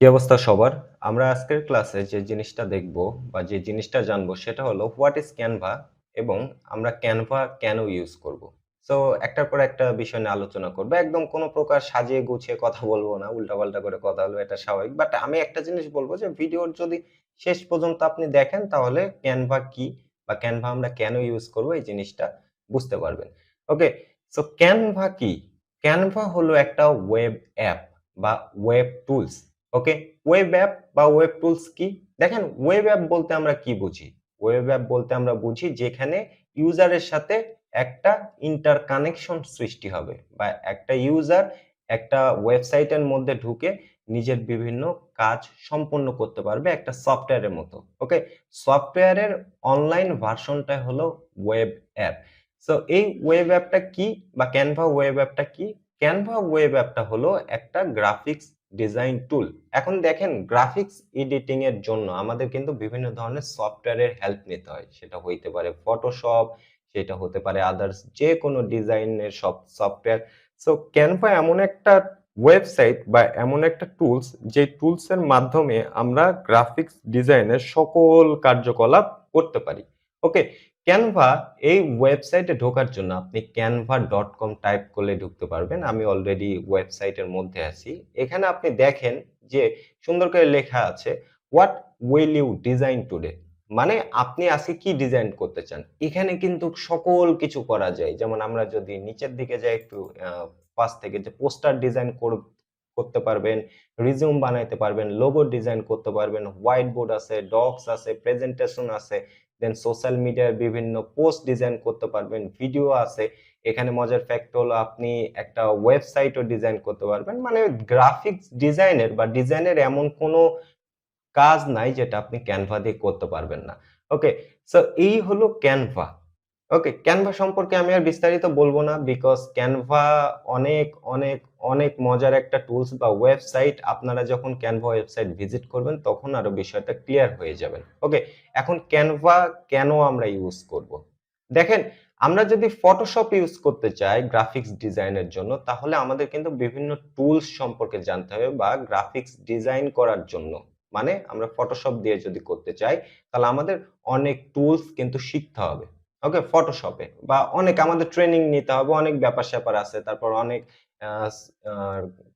কি অবস্থা সবার? আমরা আজকের ক্লাসে যে জিনিসটা দেখব বা যে জিনিসটা জানবো সেটা হলো হোয়াট ইস ক্যানভা এবং আমরা ক্যানভা কেন ইউজ করব। সো একটার পর একটা বিষয় নিয়ে আলোচনা করব। একদম কোনো প্রকার সাজিয়ে গুছিয়ে কথা বলবো না। উল্টাপাল্টা করে কথা বলবো এটা স্বাভাবিক। বাট আমি একটা জিনিস বলব যে ভিডিওর যদি শেষ পর্যন্ত আপনি দেখেন তাহলে ক্যানভা কি বা ক্যানভা আমরা কেন ইউজ করব এই জিনিসটা বুঝতে পারবেন। ওকে, সো ক্যানভা কি? ক্যানভা হলো একটা ওয়েব অ্যাপ বা ওয়েব টুলস। ওকে, ওয়েব অ্যাপ বা ওয়েব টুলস কি? দেখেন ওয়েব অ্যাপ বলতে আমরা কি বুঝি? ওয়েব অ্যাপ বলতে আমরা বুঝি যেখানে ইউজারের সাথে একটা ইন্টারকানেকশন সৃষ্টি হবে বা একটা ইউজার একটা ওয়েবসাইটের মধ্যে ঢুকে নিজের বিভিন্ন কাজ সম্পন্ন করতে পারবে একটা সফটওয়্যারের মতো। ওকে, সফটওয়্যারের অনলাইন ভার্সনটা হলো ওয়েব অ্যাপ। সো এই ওয়েব অ্যাপটা কি বা ক্যানভা ওয়েব অ্যাপটা কি? ক্যানভা ওয়েব অ্যাপটা হলো একটা গ্রাফিক্স ডিজাইন টুল। এখন দেখেন গ্রাফিক্স এডিটিং এর জন্য আমাদের কিন্তু বিভিন্ন ধরনের সফটওয়্যারের হেল্প নিতে হয়। সেটা হইতে পারে ফটোশপ, সেটা হতে পারে আদার্স যেকোনো ডিজাইনের সফটওয়্যার। সো ক্যানভা এমন একটা ওয়েবসাইট বা এমন একটা টুলস যে টুলস এর মাধ্যমে আমরা গ্রাফিক্স ডিজাইনের সকল কার্যকলাপ করতে পারি। ওকে, ক্যানভা এই ওয়েবসাইটে ঢোকার জন্য আপনি canva.com টাইপ করলে ঢুকতে পারবেন। আমি অলরেডি ওয়েবসাইটের মধ্যে আছি। এখানে আপনি দেখেন যে সুন্দর করে লেখা আছে what will you design today? মানে আপনি আজকে কি ডিজাইন করতে চান? এখানে কিন্তু সকল কিছু করা যায়। যেমন আমরা যদি নিচের দিকে যাই একটু ফার্স্ট থেকে যে পোস্টার ডিজাইন করতে পারবেন, রিজিউম বানাইতে পারবেন, লোগো ডিজাইন করতে পারবেন, হোয়াইট বোর্ড আছে, ডক্স আছে, প্রেজেন্টেশন আছে। দেন সোশ্যাল মিডিয়ার বিভিন্ন পোস্ট ডিজাইন করতে পারবেন, ভিডিও আছে। এখানে মজার ফ্যাক্ট হলো আপনি একটা ওয়েবসাইটও ডিজাইন করতে পারবেন। মানে গ্রাফিক্স ডিজাইনের বা ডিজাইনের এমন কোনো কাজ নাই যেটা আপনি ক্যানভা দিয়ে করতে পারবেন না। ওকে, সো এই হলো ক্যানভা। ওকে, ক্যানভা সম্পর্কে আমি আর বিস্তারিত বলব না বিকজ ক্যানভা অনেক, অনেক, অনেক মজার একটা টুলস বা ওয়েবসাইট। আপনারা যখন ক্যানভা ওয়েবসাইট ভিজিট করবেন তখন আরো বিষয়টা ক্লিয়ার হয়ে যাবেন। ওকে, এখন ক্যানভা কেন আমরা ইউজ করব? দেখেন, আমরা যদি ফটোশপ ইউজ করতে চাই গ্রাফিক্স ডিজাইনের জন্য তাহলে আমাদের কিন্তু বিভিন্ন টুলস সম্পর্কে জানতে হবে বা গ্রাফিক্স ডিজাইন করার জন্য মানে আমরা ফটোশপ দিয়ে যদি করতে চাই তাহলে আমাদের অনেক টুলস কিন্তু শিখতে হবে। ওকে, ফটোশপে বা অনেক আমাদের ট্রেনিং নিতে হবে, অনেক ব্যাপার-স্যাপার আছে। তারপর অনেক আ স আ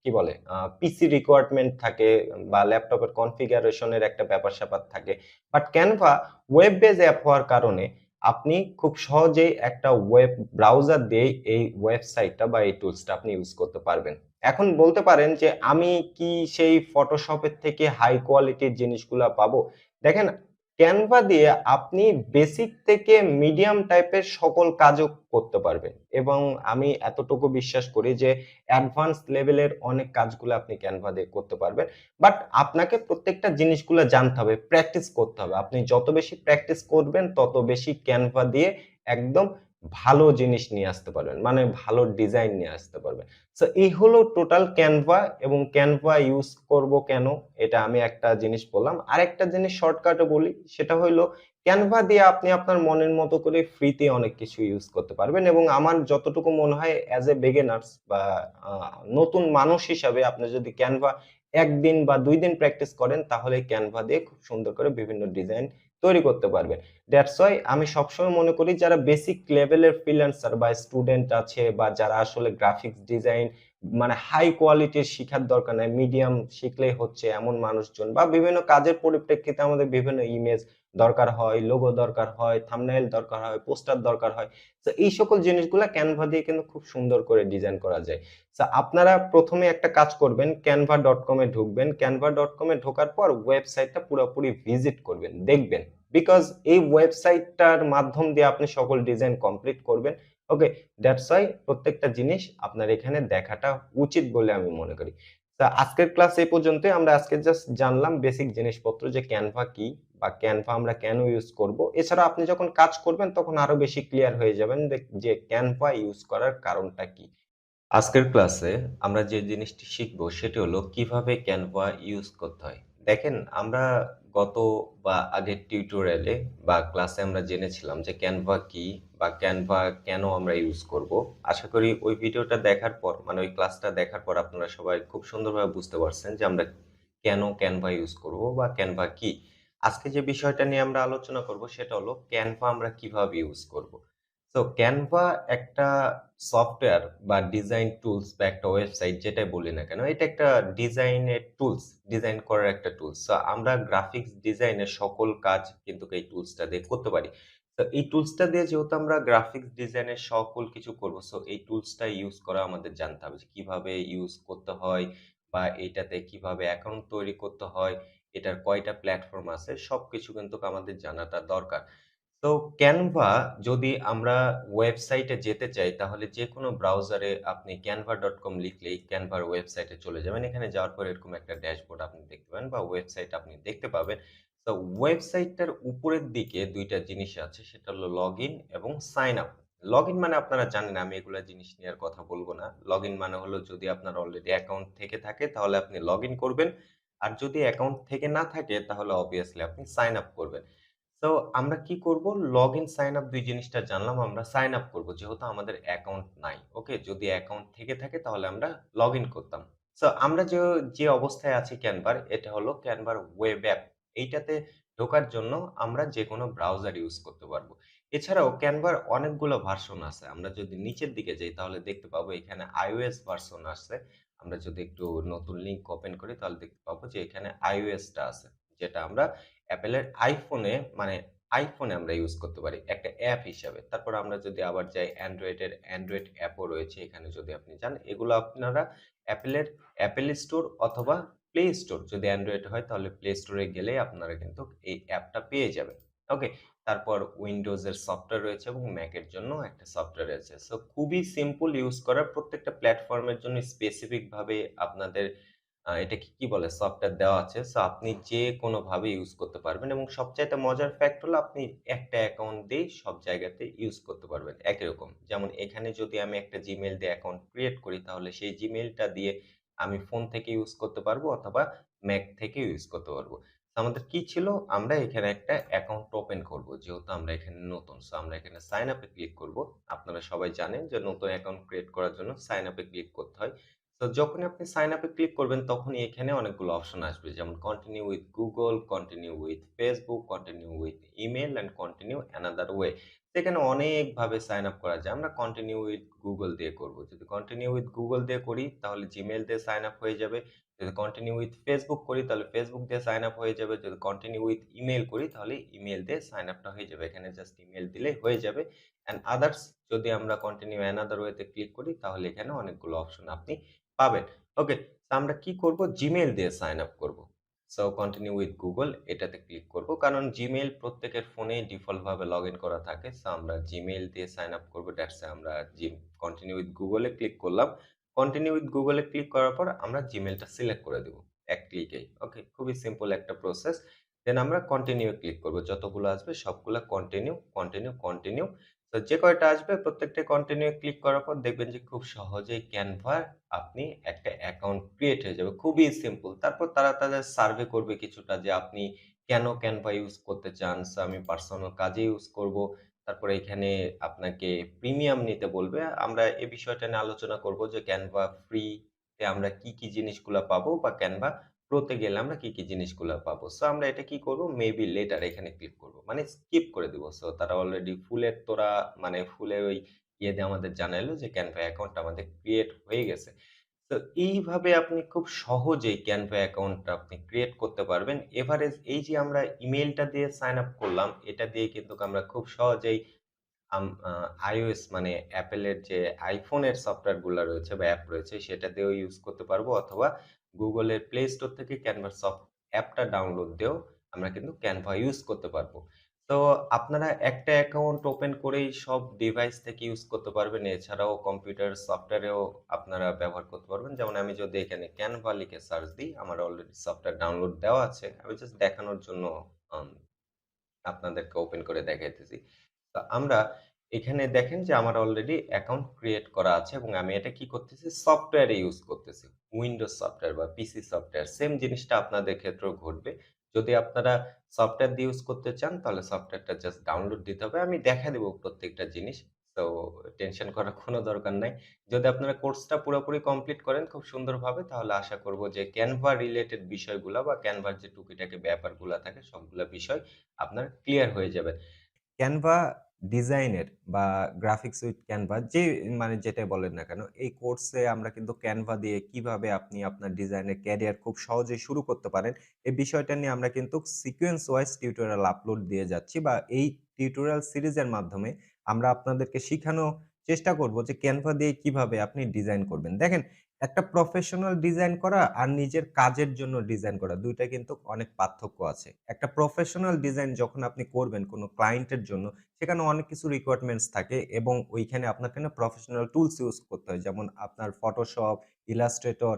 কি বলে? পিসি রিকোয়ারমেন্ট থাকে বা ল্যাপটপের কনফিগারেশন এর একটা ব্যাপার-স্যাপার থাকে। But Canva web base app হওয়ার কারণে আপনি খুব সহজেই একটা ওয়েব ব্রাউজার দিয়েই এই ওয়েবসাইটটা বা এই টুলসটা আপনি ইউজ করতে পারবেন। এখন বলতে পারেন যে আমি কি সেই ফটোশপের থেকে হাই কোয়ালিটির জিনিসগুলা পাবো? দেখেন ক্যানভা দিয়ে আপনি বেসিক থেকে মিডিয়াম টাইপের সকল কাজও করতে পারবেন এবং আমি এতটুকু বিশ্বাস করি যে অ্যাডভান্স লেভেলের অনেক কাজগুলো আপনি ক্যানভা দিয়ে করতে পারবেন। বাট আপনাকে প্রত্যেকটা জিনিসগুলা জানতে হবে, প্র্যাকটিস করতে হবে। আপনি যত বেশি প্র্যাকটিস করবেন তত বেশি ক্যানভা দিয়ে একদম ভালো জিনিস নিয়ে আসতে পারবেন। মানে ভালো ডিজাইন নিয়ে আসতে পারবেন। সো এই হলো টোটাল ক্যানভা এবং ক্যানভা ইউজ করব কেন? এটা আমি একটা জিনিস বললাম। আরেকটা জিনিস শর্টকাটে বলি সেটা হইলো ক্যানভা দিয়ে আপনি আপনার মনের মতো করে ফ্রিতে অনেক কিছু ইউজ করতে পারবেন এবং আমার যতটুকু মনে হয় অ্যাজ এ বিগিনার্স বা আ নতুন মানুষ হিসাবে আপনি যদি ক্যানভা ১ দিন বা ২ দিন প্র্যাকটিস করেন তাহলে ক্যানভা দিয়ে খুব সুন্দর করে বিভিন্ন ডিজাইন তৈরি করতে পারবেন। দ্যাটস হোয়াই আমি সবসময় মনে করি যারা বেসিক লেভেলের ফ্রিল্যান্সার বা স্টুডেন্ট আছে বা যারা আসলে গ্রাফিক্স ডিজাইন মানে হাই কোয়ালিটির শিখার দরকার নাই, মিডিয়াম শিখলেই হচ্ছে এমন মানুষজন বা বিভিন্ন কাজের পরিপ্রেক্ষিতে আমাদের বিভিন্ন ইমেজ দরকার হয়, লোগো দরকার হয়, থাম্বনেইল দরকার হয়, পোস্টার দরকার হয়। তো এই সকল জিনিসগুলা ক্যানভা দিয়ে কিন্তু খুব সুন্দর করে ডিজাইন করা যায়। সো আপনারা ১ম এ একটা কাজ করবেন canva.com এ ঢুকবেন। canva.com এ ঢোকার পর ওয়েবসাইটটা পুরোপুরি ভিজিট করবেন, দেখবেন। বিকজ এই ওয়েবসাইটটার মাধ্যম দিয়ে আপনি সকল ডিজাইন কমপ্লিট করবেন। ওকে, দ্যাটস হোয়াই প্রত্যেকটা জিনিস আপনার এখানে দেখাটা উচিত বলে আমি মনে করি। তা আজকের ক্লাস এই পর্যন্তই। আমরা আজকে জাস্ট জানলাম বেসিক জিনিসপত্র যে ক্যানভা কি বা ক্যানভা আমরা কেন ইউজ করব। এছাড়া আপনি যখন কাজ করবেন তখন আরো বেশি ক্লিয়ার হয়ে যাবেন যে ক্যানভা ইউজ করার কারণটা কি। আজকের ক্লাসে আমরা যে জিনিসটি শিখব সেটি হলো কিভাবে ক্যানভা ইউজ করতে হয়। দেখেন আমরা গত বা আগের টিউটোরিয়ালে বা ক্লাসে আমরা জেনেছিলাম যে ক্যানভা কি বা ক্যানভা কেন আমরা ইউজ করব। আশা করি ওই ভিডিওটা দেখার পর মানে ওই ক্লাসটা দেখার পর আপনারা সবাই খুব সুন্দরভাবে বুঝতে পারছেন যে আমরা কেন Canva ইউজ করব বা Canva কি? আজকে যে বিষয়টা নিয়ে আমরা আলোচনা করব সেটা হলো Canva আমরা কিভাবে ইউজ করব। সো Canva একটা সফটওয়্যার বা ডিজাইন টুলস বা একটা ওয়েবসাইট যেটাই বলি না কেন, এটা একটা ডিজাইনের টুলস, ডিজাইন করার একটা টুলস। সো আমরা গ্রাফিক্স ডিজাইনের সকল কাজ কিন্তু এই টুলসটা দিয়ে করতে পারি। তো এই টুলসটা দিয়ে যেহেতু আমরা গ্রাফিক্স ডিজাইনের সকল কিছু করব, সো এই টুলসটা ইউজ করা আমাদের জানতে হবে যে কিভাবে ইউজ করতে হয় বা এইটাতে কিভাবে অ্যাকাউন্ট তৈরি করতে হয়, এটার কয়টা প্ল্যাটফর্ম আছে সবকিছু কিন্তু আমাদের জানাটা দরকার। তো Canva যদি আমরা ওয়েবসাইটে যেতে চাই তাহলে যেকোনো ব্রাউজারে আপনি canva.com লিখলেই Canva র ওয়েবসাইটে চলে যাবেন। এখানে যাওয়ার পর এরকম একটা ড্যাশবোর্ড আপনি দেখতে পাবেন বা ওয়েবসাইট আপনি দেখতে পাবেন। তো ওয়েবসাইটটার উপরের দিকে ২ টা জিনিস আছে সেটা হলো লগইন এবং সাইন আপ। লগইন মানে আপনারা জানেন আমি এগুলা জিনিস নিয়ে আর কথা বলব না। লগইন মানে হলো যদি আপনার অলরেডি অ্যাকাউন্ট থেকে থাকে তাহলে আপনি লগইন করবেন। আর যদি অ্যাকাউন্ট থেকে না থাকে তাহলে obviously আপনি সাইন আপ করবেন। তো আমরা কি করব? লগইন, সাইন আপ ২ জিনিসটা জানলাম। আমরা সাইন আপ করব। যেহেতু আমাদের অ্যাকাউন্ট নাই। ওকে? যদি অ্যাকাউন্ট থেকে থাকে তাহলে আমরা লগইন করতাম। সো আমরা যে অবস্থায় আছি Canva র, এটা হলো Canva র ওয়েব অ্যাপ। এইটাতে ঢোকার জন্য আমরা যেকোনো ব্রাউজার ইউজ করতে পারব। এছাড়াও Canva র অনেকগুলো ভার্সন আছে। আমরা যদি নিচের দিকে যাই তাহলে দেখতে পাবো এখানে iOS ভার্সন আছে। আমরা যদি একটু নতুন লিংক ওপেন করি তাহলে দেখতে পাবো যে এখানে iOS টা আছে। যেটা আমরা Apple এর আইফোনে আমরা ইউজ করতে পারি একটা অ্যাপ হিসাবে। তারপর আমরা যদি আবার যাই অ্যান্ড্রয়েড অ্যাপও রয়েছে এখানে যদি আপনি যান। এগুলো আপনারা অ্যাপেল স্টোর অথবা প্লে স্টোর যদি অ্যান্ড্রয়েড হয় তাহলে প্লে স্টোরে গেলেই আপনারা কিন্তু এই অ্যাপটা পেয়ে যাবেন। ওকে? তারপর উইন্ডোজ এর সফটওয়্যার রয়েছে এবং ম্যাক এর জন্য একটা সফটওয়্যার রয়েছে। সো খুবই সিম্পল ইউজ করার প্রত্যেকটা প্ল্যাটফর্মের জন্য স্পেসিফিক ভাবে আপনাদের এটাকে কি বলে? সফটওয়্যার দেওয়া আছে। সো আপনি যেকোনোভাবে ইউজ করতে পারবেন এবং সবচাইতে মজার ফ্যাক্ট হলো আপনি একটা অ্যাকাউন্ট দিয়েই সব জায়গাতে ইউজ করতে পারবেন একই রকম। যেমন এখানে যদি আমি একটা Gmail দিয়ে অ্যাকাউন্ট ক্রিয়েট করি তাহলে সেই Gmail টা দিয়ে আমি ফোন থেকে ইউজ করতে পারবো অথবা ম্যাক থেকে ইউজ করতে পারবো। আমাদের কি ছিল? আমরা এখানে একটা অ্যাকাউন্ট ওপেন করব। যেহেতু আমরা এখানে নতুন। সো আমরা এখানে সাইন আপ এ ক্লিক করব। আপনারা সবাই জানেন যে নতুন অ্যাকাউন্ট ক্রিয়েট করার জন্য সাইন আপ এ ক্লিক করতে হয়। তো যখনই আপনি সাইন আপ এ ক্লিক করবেন তখনই এখানে অনেকগুলো অপশন আসবে। যেমন continue with Google, continue with Facebook, continue with email and continue another way. সেখানে অনেকভাবে সাইন আপ করা যায়। আমরা কন্টিনিউ উইথ Google দিয়ে করব। যদি কন্টিনিউ উইথ Google দিয়ে করি তাহলে Gmail দিয়ে সাইন আপ হয়ে যাবে। যদি কন্টিনিউ উইথ Facebook করি তাহলে Facebook দিয়ে সাইন আপ হয়ে যাবে। যদি কন্টিনিউ উইথ ইমেইল করি তাহলে ইমেইল দিয়ে সাইন আপটা হয়ে যাবে। এখানে জাস্ট ইমেইল দিলেই হয়ে যাবে। অ্যান্ড আদারস যদি আমরা কন্টিনিউ অ্যানাদার ওয়েতে ক্লিক করি তাহলে এখানে অনেকগুলো অপশন আপনি পাবেন। ওকে, তো আমরা কি করব? Gmail দিয়ে সাইন আপ করব। সো কন্টিনিউ উইথ Google এটাতে ক্লিক করব। কারণ Gmail প্রত্যেকের ফোনেই ডিফল্ট ভাবে লগইন করা থাকে। সো আমরা Gmail দিয়ে সাইন আপ করব। দ্যাটস আমরা কন্টিনিউ উইথ Google এ ক্লিক করলাম। কন্টিনিউ উইথ Google এ ক্লিক করার পর আমরা Gmail টা সিলেক্ট করে দেব। এক ক্লিকেই। ওকে, খুবই সিম্পল একটা প্রসেস। দেন আমরা কন্টিনিউ এ ক্লিক করব। যতগুলো আসবে সবগুলা কন্টিনিউ, কন্টিনিউ, কন্টিনিউ। তো যে কয়টা আসবে প্রত্যেকটা কন্টিনিউ এ ক্লিক করার পর দেখবেন যে খুব সহজেই Canva আপনি একটা অ্যাকাউন্ট ক্রিয়েট হয়ে যাবে। খুবই সিম্পল। তারপর তারা তাদের সার্ভে করবে কিছুটা যে আপনি কেন Canva ইউজ করতে চান? সো আমি পার্সোনাল কাজে ইউজ করব। তারপরে এখানে আপনাকে প্রিমিয়াম নিতে বলবে। আমরা এ বিষয়টা নিয়ে আলোচনা করব যে Canva ফ্রি তে আমরা কি জিনিসগুলা পাবো বা Canva প্রো তে গেলে আমরা কি জিনিসগুলা পাবো। সো আমরা এটা কি করব? মেবি লেটার এখানে ক্লিক করব। মানে স্কিপ করে দিব। সো তারা অলরেডি ফুলের তোড়া মানে ফুলের ওই ইয়ে দিয়ে আমাদের জানাইলো যে Canva অ্যাকাউন্ট আমাদের ক্রিয়েট হয়ে গেছে। তো এইভাবে আপনি খুব সহজেই Canva অ্যাকাউন্টটা আপনি ক্রিয়েট করতে পারবেন। এভারেজ এই যে আমরা ইমেইলটা দিয়ে সাইন আপ করলাম, এটা দিয়ে কিন্তু আমরা খুব সহজেই আম আ iOS মানে Apple এর যে iPhone এর সফটওয়্যার গুলা রয়েছে বা অ্যাপ রয়েছে সেটা দিয়েও ইউজ করতে পারবো অথবা Google এর Play Store থেকে Canva অ্যাপটা ডাউনলোড দিয়েও আমরা কিন্তু Canva ইউজ করতে পারবো। তো আপনারা একটা অ্যাকাউন্ট ওপেন করেই সব ডিভাইস থেকে ইউজ করতে পারবেন। এছাড়াও কম্পিউটার সফটওয়্যারেও আপনারা ব্যবহার করতে পারবেন। যেমন আমি যদি এখানে Canva লিখে সার্চ দিই, আমার অলরেডি সফটওয়্যার ডাউনলোড দেওয়া আছে। আমি জাস্ট দেখানোর জন্য আম আপনাদেরকে ওপেন করে দেখাইতেছি। তো আমরা এখানে দেখেন যে আমার অলরেডি অ্যাকাউন্ট ক্রিয়েট করা আছে এবং আমি এটা কি করতেছি? সফটওয়্যারে ইউজ করতেছি। উইন্ডোজ সফটওয়্যার বা পিসি সফটওয়্যার সেম জিনিসটা আপনাদের ক্ষেত্রেও ঘটবে। যদি আপনারা সফটওয়্যার দিয়ে ইউজ করতে চান তাহলে সফটওয়্যারটা জাস্ট ডাউনলোড দিতে হবে। আমি দেখায় দিব প্রত্যেকটা জিনিস। সো টেনশন করার কোনো দরকার নাই। যদি আপনারা কোর্সটা পুরোপুরি কমপ্লিট করেন খুব সুন্দরভাবে তাহলে আশা করব যে Canva রিলেটেড বিষয়গুলা বা Canva র যে টুকিটাকি ব্যাপারগুলা থাকে সবগুলা বিষয় আপনার ক্লিয়ার হয়ে যাবে। Canva ডিজাইনের বা গ্রাফিক্স উইথ Canva যে মানে যেটাই বলেন না কেন, এই কোর্সে আমরা কিন্তু Canva দিয়ে কিভাবে আপনি আপনার ডিজাইনের ক্যারিয়ার খুব সহজেই শুরু করতে পারেন, এই বিষয়টা নিয়ে আমরা কিন্তু সিকোয়েন্স ওয়াইজ টিউটোরিয়াল আপলোড দিয়ে যাচ্ছি বা এই টিউটোরিয়াল সিরিজের মাধ্যমে আমরা আপনাদেরকে শিখানোর চেষ্টা করব যে Canva দিয়ে কিভাবে আপনি ডিজাইন করবেন। দেখেন, একটা প্রফেশনাল ডিজাইন করা আর নিজের কাজের জন্য ডিজাইন করা ২ টা কিন্তু অনেক পার্থক্য আছে। একটা প্রফেশনাল ডিজাইন যখন আপনি করবেন কোনো ক্লায়েন্টের জন্য, সেখানে অনেক কিছু রিকোয়ারমেন্টস থাকে এবং ওইখানে আপনাকে না প্রফেশনাল টুলস ইউজ করতে হয়। যেমন আপনার Photoshop, Illustrator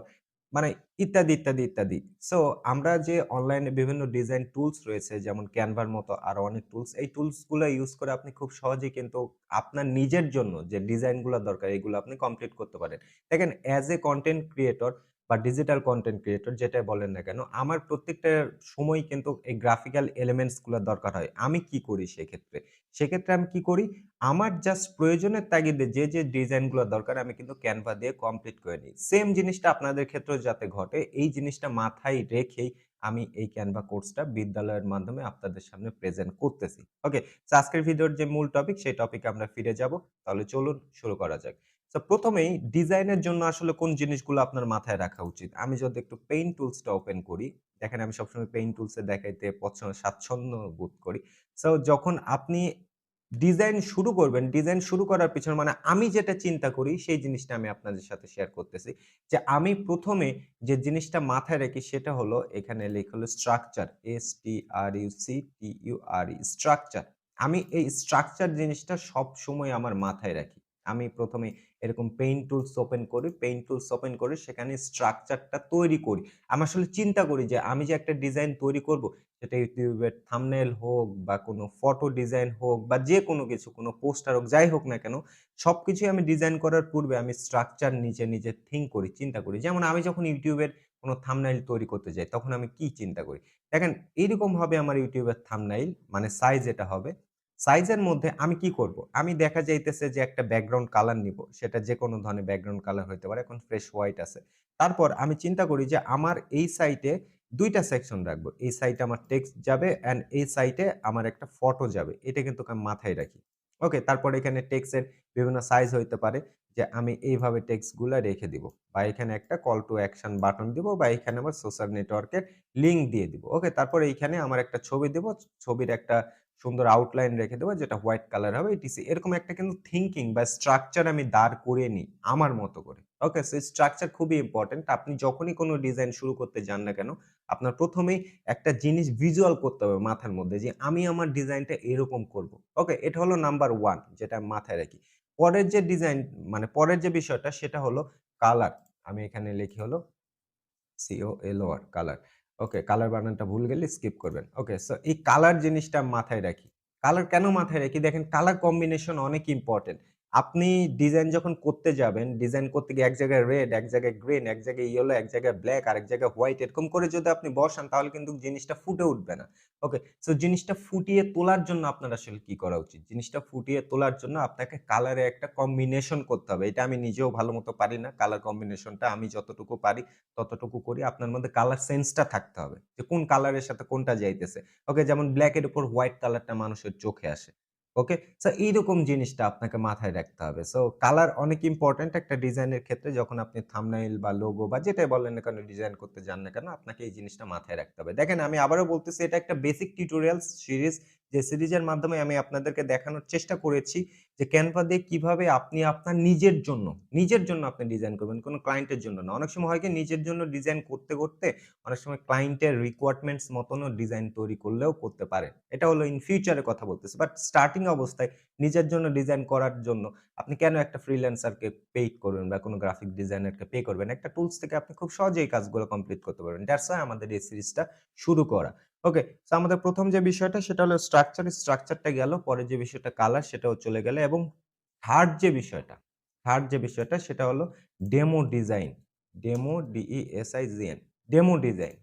মানে ইত্যাদি, ইত্যাদি, ইত্যাদি। সো আমরা যে অনলাইনে বিভিন্ন ডিজাইন টুলস রয়েছে যেমন Canva র মতো আরো অনেক টুলস, এই টুলস গুলা ইউজ করে আপনি খুব সহজেই কিন্তু আপনার নিজের জন্য যে ডিজাইন গুলা দরকার এগুলো আপনি কমপ্লিট করতে পারেন। দেখেন, অ্যাজ এ কনটেন্ট ক্রিয়েটর বা ডিজিটাল কনটেন্ট ক্রিয়েটর যেটাই বলেন না কেন, আমার প্রত্যেকটা সময় কিন্তু এই গ্রাফিক্যাল এলিমেন্টস গুলার দরকার হয়। আমি কি করি সেক্ষেত্রে? সেক্ষেত্রে আমি কি করি? আমার জাস্ট প্রয়োজনের তাগিদে যে ডিজাইন গুলা দরকার আমি কিন্তু Canva দিয়ে কমপ্লিট করে নিই। সেম জিনিসটা আপনাদের ক্ষেত্রেও যাতে ঘটে এই জিনিসটা মাথায় রেখেই আমি এই Canva কোর্সটা বিদ্যালয়ের মাধ্যমে আপনাদের সামনে প্রেজেন্ট করতেছি। ওকে? সো আজকের ভিডিওর যে মূল টপিক সেই টপিকে আমরা ফিরে যাব। তাহলে চলুন শুরু করা যাক। তো ১ম এই ডিজাইনের জন্য আসলে কোন জিনিসগুলো আপনার মাথায় রাখা উচিত? আমি যদি একটু পেইন্ট টুলসটা ওপেন করি, দেখেন আমি সবসময় পেইন্ট টুলসে দেখাইতে স্বাচ্ছন্দ্য বোধ করি। সো যখন আপনি ডিজাইন শুরু করবেন, ডিজাইন শুরু করার পিছনে মানে আমি যেটা চিন্তা করি সেই জিনিসটা আমি আপনাদের সাথে শেয়ার করতেছি। যে আমি ১ম এ যে জিনিসটা মাথায় রাখি সেটা হলো এখানে লেখা হলো স্ট্রাকচার, STRUCTURE স্ট্রাকচার। আমি এই স্ট্রাকচার জিনিসটা সবসময় আমার মাথায় রাখি। আমি ১ম এ এরকম পেইন্ট টুলস ওপেন করি, পেইন্ট টুলস ওপেন করে সেখানে স্ট্রাকচারটা তৈরি করি। আমি আসলে চিন্তা করি যে আমি যে একটা ডিজাইন তৈরি করব সেটা YouTube এর থাম্বনেইল হোক বা কোনো ফটো ডিজাইন হোক বা যেকোনো কিছু, কোনো পোস্টার হোক, যাই হোক না কেন, সবকিছুই আমি ডিজাইন করার পূর্বে আমি স্ট্রাকচার নিজে থিংক করি, চিন্তা করি। যেমন আমি যখন YouTube এর কোনো থাম্বনেইল তৈরি করতে যাই, তখন আমি কি চিন্তা করি? দেখেন, এইরকম হবে আমার YouTube এর থাম্বনেইল, মানে সাইজ এটা হবে। সাইজের মধ্যে আমি কি করব? আমি দেখা যাইতেছে যে একটা ব্যাকগ্রাউন্ড কালার নিবো। সেটা যেকোনো ধরনের ব্যাকগ্রাউন্ড কালার হইতে পারে। এখন ফ্রেশ হোয়াইট আছে। তারপর আমি চিন্তা করি যে আমার এই সাইটে ২ টা সেকশন রাখবো। এই সাইটে আমার টেক্সট যাবে অ্যান্ড এই সাইটে আমার একটা ফটো যাবে। এটা কিন্তু আমি মাথায় রাখি। ওকে? তারপর এখানে টেক্সটের বিভিন্ন সাইজ হইতে পারে যে আমি এইভাবে টেক্সট গুলা রেখে দিব। বা এখানে একটা কল টু অ্যাকশন বাটন দিব বা এখানে আমার সোশ্যাল নেটওয়ার্কের লিঙ্ক দিয়ে দিব। ওকে? তারপর এইখানে আমার একটা ছবি দিব। ছবির একটা সুন্দর আউটলাইন রেখে দেব যেটা হোয়াইট কালার হবে ইটিসি। এরকম একটা কিন্তু থিংকিং বা স্ট্রাকচার আমি দাঁড় করিয়ে নিই আমার মতো করে। ওকে? সো স্ট্রাকচার খুবই ইম্পোর্টেন্ট। আপনি যখনই কোন ডিজাইন শুরু করতে যান না কেন, আপনার ১ম এই একটা জিনিস ভিজুয়াল করতে হবে মাথার মধ্যে যে আমি আমার ডিজাইনটা এরকম করব। ওকে? এটা হলো নাম্বার 1 যেটা আমি মাথায় রাখি। পরের যে ডিজাইন মানে পরের যে বিষয়টা সেটা হলো কালার। আমি এখানে লিখি হলো COLOR কালার। ওকে, কালার বানানটা ভুল গেলে স্কিপ করবেন। ওকে, সো এই কালার জিনিসটা মাথায় রাখি। কালার কেন মাথায় রাখি? দেখেন, কালার কম্বিনেশন অনেক ইম্পোর্টেন্ট। আপনি ডিজাইন যখন করতে যাবেন, ডিজাইন করতে গিয়ে এক জায়গায় রেড, এক জায়গায় গ্রিন, এক জায়গায় ইয়েলো, এক জায়গায় ব্লাক, আরেক জায়গায় হোয়াইট এরকম করে যদি আপনি বসান তাহলে কিন্তু জিনিসটা ফুটে উঠবে না। ওকে, সো জিনিসটা ফুটিয়ে তোলার জন্য আপনার আসলে কি করা উচিত? জিনিসটা ফুটিয়ে তোলার জন্য আপনাকে কালারে একটা কম্বিনেশন করতে হবে। এটা আমি নিজেও ভালোমতো পারি না। কালার কম্বিনেশনটা আমি যতটুকু পারি ততটুকু করি। আপনার মধ্যে কালার সেন্সটা থাকতে হবে। যে কোন কালারের সাথে কোনটা যাইতেছে। ওকে, যেমন ব্লাক এর উপর হোয়াইট কালারটা মানুষের চোখে আসে। ওকে? সো এইরকম জিনিসটা আপনাকে মাথায় রাখতে হবে। সো কালার অনেক ইম্পোর্টেন্ট একটা ডিজাইনের ক্ষেত্রে যখন আপনি থাম্বনেইল বা লোগো বা যেটাই বলেন না কেন ডিজাইন করতে যান না কেন আপনাকে এই জিনিসটা মাথায় রাখতে হবে। দেখেন, আমি আবারও বলতেছি এটা একটা বেসিক টিউটোরিয়ালস সিরিজ, যে সিরিজের মাধ্যমে আমি আপনাদেরকে দেখানোর চেষ্টা করেছি যে Canva দিয়ে কিভাবে আপনি আপনার নিজের জন্য আপনি ডিজাইন করবেন। কোন ক্লায়েন্টের জন্য না। অনেক সময় হয় কি নিজের জন্য ডিজাইন করতে অনেক সময় ক্লায়েন্টের রিকোয়ারমেন্টস মতনও ডিজাইন তৈরি করলেও করতে পারেন। এটা হলো ইন ফিউচার এর কথা বলতেছি। বাট স্টার্টিং অবস্থায় নিজের জন্য ডিজাইন করার জন্য আপনি কেন একটা ফ্রিল্যান্সারকে পেইড করবেন বা কোন গ্রাফিক ডিজাইনারকে পে করবেন? একটা টুলস থেকে আপনি খুব সহজেই কাজগুলো কমপ্লিট করতে পারবেন। দ্যাটস হোয়াই আমাদের এই সিরিজটা শুরু করা। ওকে, সো আমাদের ১ম যে বিষয়টা সেটা হলো স্ট্রাকচার। স্ট্রাকচারটা গেল। পরের যে বিষয়টা কালার সেটাও চলে গেল এবং থার্ড যে বিষয়টা, থার্ড যে বিষয়টা সেটা হলো demo design. Demo DESIGN। Demo design.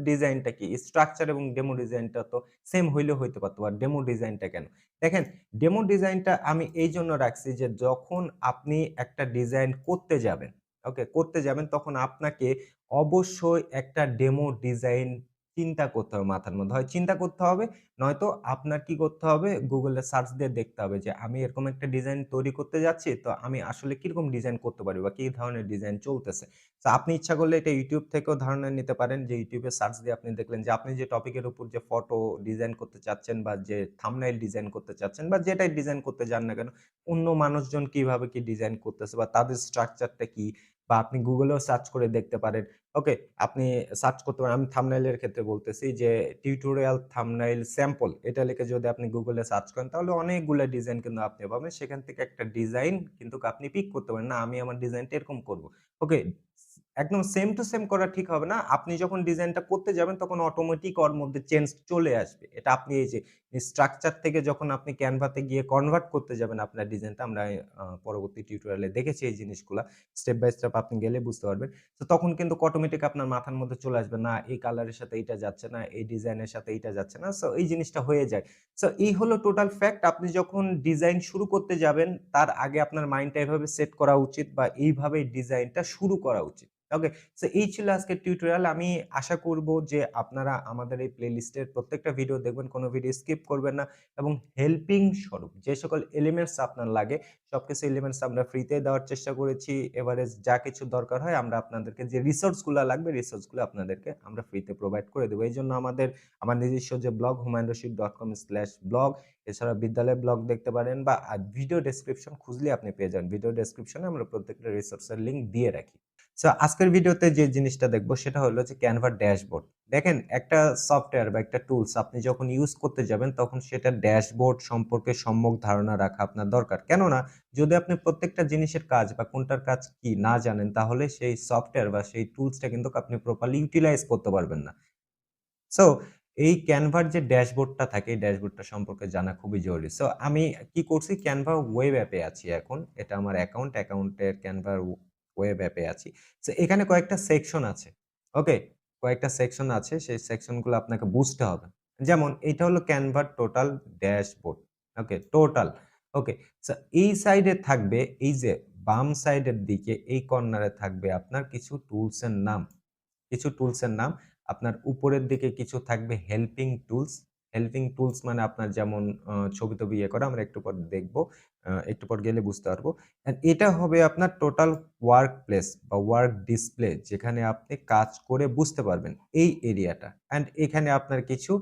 ডিজাইনটা কি? স্ট্রাকচার এবং ডেমো ডিজাইনটা তো সেম হইলেও হইতে পারত। আর ডেমো ডিজাইনটা কেন? দেখেন, ডেমো ডিজাইনটা আমি এইজন্য রাখছি যে যখন আপনি একটা ডিজাইন করতে যাবেন, ওকে? করতে যাবেন তখন আপনাকে অবশ্যই একটা ডেমো ডিজাইন চিন্তা করতে হবে মাথার মধ্যে। হয় চিন্তা করতে হবে, নয়তো আপনার কি করতে হবে? Google এ সার্চ দিয়ে দেখতে হবে যে আমি এরকম একটা ডিজাইন তৈরি করতে যাচ্ছি। তো আমি আসলে কিরকম ডিজাইন করতে পারি বা কি ধরনের ডিজাইন চলতেছে। তো আপনি ইচ্ছা করলে এটা YouTube থেকেও ধারণা নিতে পারেন যে YouTube এ সার্চ দিয়ে আপনি দেখলেন যে আপনি যে টপিকের উপর যে ফটো ডিজাইন করতে চাচ্ছেন বা যে থাম্বনেইল ডিজাইন করতে চাচ্ছেন বা যেটাই ডিজাইন করতে যান না কেন, অন্য মানুষজন কিভাবে কি ডিজাইন করতেছে বা তাদের স্ট্রাকচারটা কি, বা আপনি Google এও সার্চ করে দেখতে পারেন। ওকে? আপনি সার্চ করতে পারেন। আমি থাম্বনেইল এর ক্ষেত্রে বলতেছি যে টিউটোরিয়াল থাম্বনেইল স্যাম্পল এটা লিখে যদি আপনি Google এ সার্চ করেন তাহলে অনেকগুলা ডিজাইন কিন্তু আপনি পাবেন। সেখান থেকে একটা ডিজাইন কিন্তু আপনি পিক করতে পারেন। না, আমি আমার ডিজাইনটা এরকম করব। ওকে? একদম সেম টু সেম করা ঠিক হবে না। আপনি যখন ডিজাইনটা করতে যাবেন তখন অটোমেটিক ওর মধ্যে চেঞ্জ চলে আসবে। এটা আপনি এই যে স্ট্রাকচার থেকে যখন আপনি Canva তে গিয়ে কনভার্ট করতে যাবেন আপনার ডিজাইনটা, আমরা পরবর্তী টিউটোরিয়ালে দেখেছি এই জিনিসগুলা। স্টেপ বাই স্টেপ আপনি গেলে বুঝতে পারবেন। তো তখন কিন্তু অটোমেটিক আপনার মাথার মধ্যে চলে আসবে, না এই কালারের সাথে এইটা যাচ্ছে না, এই ডিজাইনের সাথে এইটা যাচ্ছে না। সো এই জিনিসটা হয়ে যায়। সো এই হলো টোটাল ফ্যাক্ট। আপনি যখন ডিজাইন শুরু করতে যাবেন তার আগে আপনার মাইন্ডটা এভাবে সেট করা উচিত বা এইভাবেই ডিজাইনটা শুরু করা উচিত। ওকে? সো এই ছিল আজকের টিউটোরিয়াল। আমি আশা করব যে আপনারা আমাদের এই প্লেলিস্টের প্রত্যেকটা ভিডিও দেখবেন, কোন ভিডিও স্কিপ করবেন না এবং হেল্পিং স্বরূপ যে সকল এলিমেন্টস আপনার লাগে সবকিছু এলিমেন্টস আমরা ফ্রিতে দেওয়ার চেষ্টা করেছি। এভারেজ যা কিছু দরকার হয় আমরা আপনাদেরকে যে রিসোর্স গুলা লাগবে রিসোর্স গুলো আপনাদেরকে আমরা ফ্রিতে প্রোভাইড করে দেব। এইজন্য আমার নিজস্ব যে ব্লগ humayunrashid.com/blog, এছাড়া বিদ্যালয় ব্লগ দেখতে পারেন বা ভিডিও ডেসক্রিপশন খুঁজলে আপনি পেয়ে যাবেন। ভিডিও ডেসক্রিপশনে আমরা প্রত্যেকটা রিসোর্সের লিংক দিয়ে রাখি। সো আজকের ভিডিওতে যে জিনিসটা দেখব সেটা হলো যে Canva ড্যাশবোর্ড। দেখেন, একটা সফটওয়্যার বা একটা টুলস আপনি যখন ইউজ করতে যাবেন তখন সেটার ড্যাশবোর্ড সম্পর্কে সম্যক ধারণা রাখা আপনার দরকার। কেননা যদি আপনি প্রত্যেকটা জিনিসের কাজ বা কোনটার কাজ কি না জানেন তাহলে সেই সফটওয়্যার বা সেই টুলসটা কিন্তু আপনি প্রপারলি ইউটিলাইজ করতে পারবেন না। সো এই Canva র যে ড্যাশবোর্ডটা থাকে, এই ড্যাশবোর্ডটা সম্পর্কে জানা খুবই জরুরি। সো আমি কি করছি, Canva ওয়েব অ্যাপে আছি এখন। এটা আমার অ্যাকাউন্টের Canva ওয়েব অ্যাপে আছি। সো এখানে কয়েকটা সেকশন আছে। ওকে? কয়েকটা সেকশন আছে। সেই সেকশন গুলো আপনাকে বুঝতে হবে। যেমন এইটা হলো Canva র টোটাল ড্যাশবোর্ড। ওকে? টোটাল। ওকে? সো এই সাইডে থাকবে, এই যে বাম সাইডের দিকে এই কর্নারে থাকবে আপনার কিছু টুলস এর নাম। কিছু টুলস এর নাম। আপনার উপরের দিকে কিছু থাকবে হেল্পিং টুলস। হেল্পিং টুলস মানে আপনার যেমন ছবি-টবি ইয়ে করা আমরা একটু পর দেখব। একটু পর গেলে বুঝতে পারবো। অ্যান্ড এটা হবে আপনার টোটাল ওয়ার্ক প্লেস বা ওয়ার্ক ডিসপ্লে, যেখানে আপনি কাজ করে বুঝতে পারবেন এই এরিয়াটা। অ্যান্ড এখানে আপনার কিছু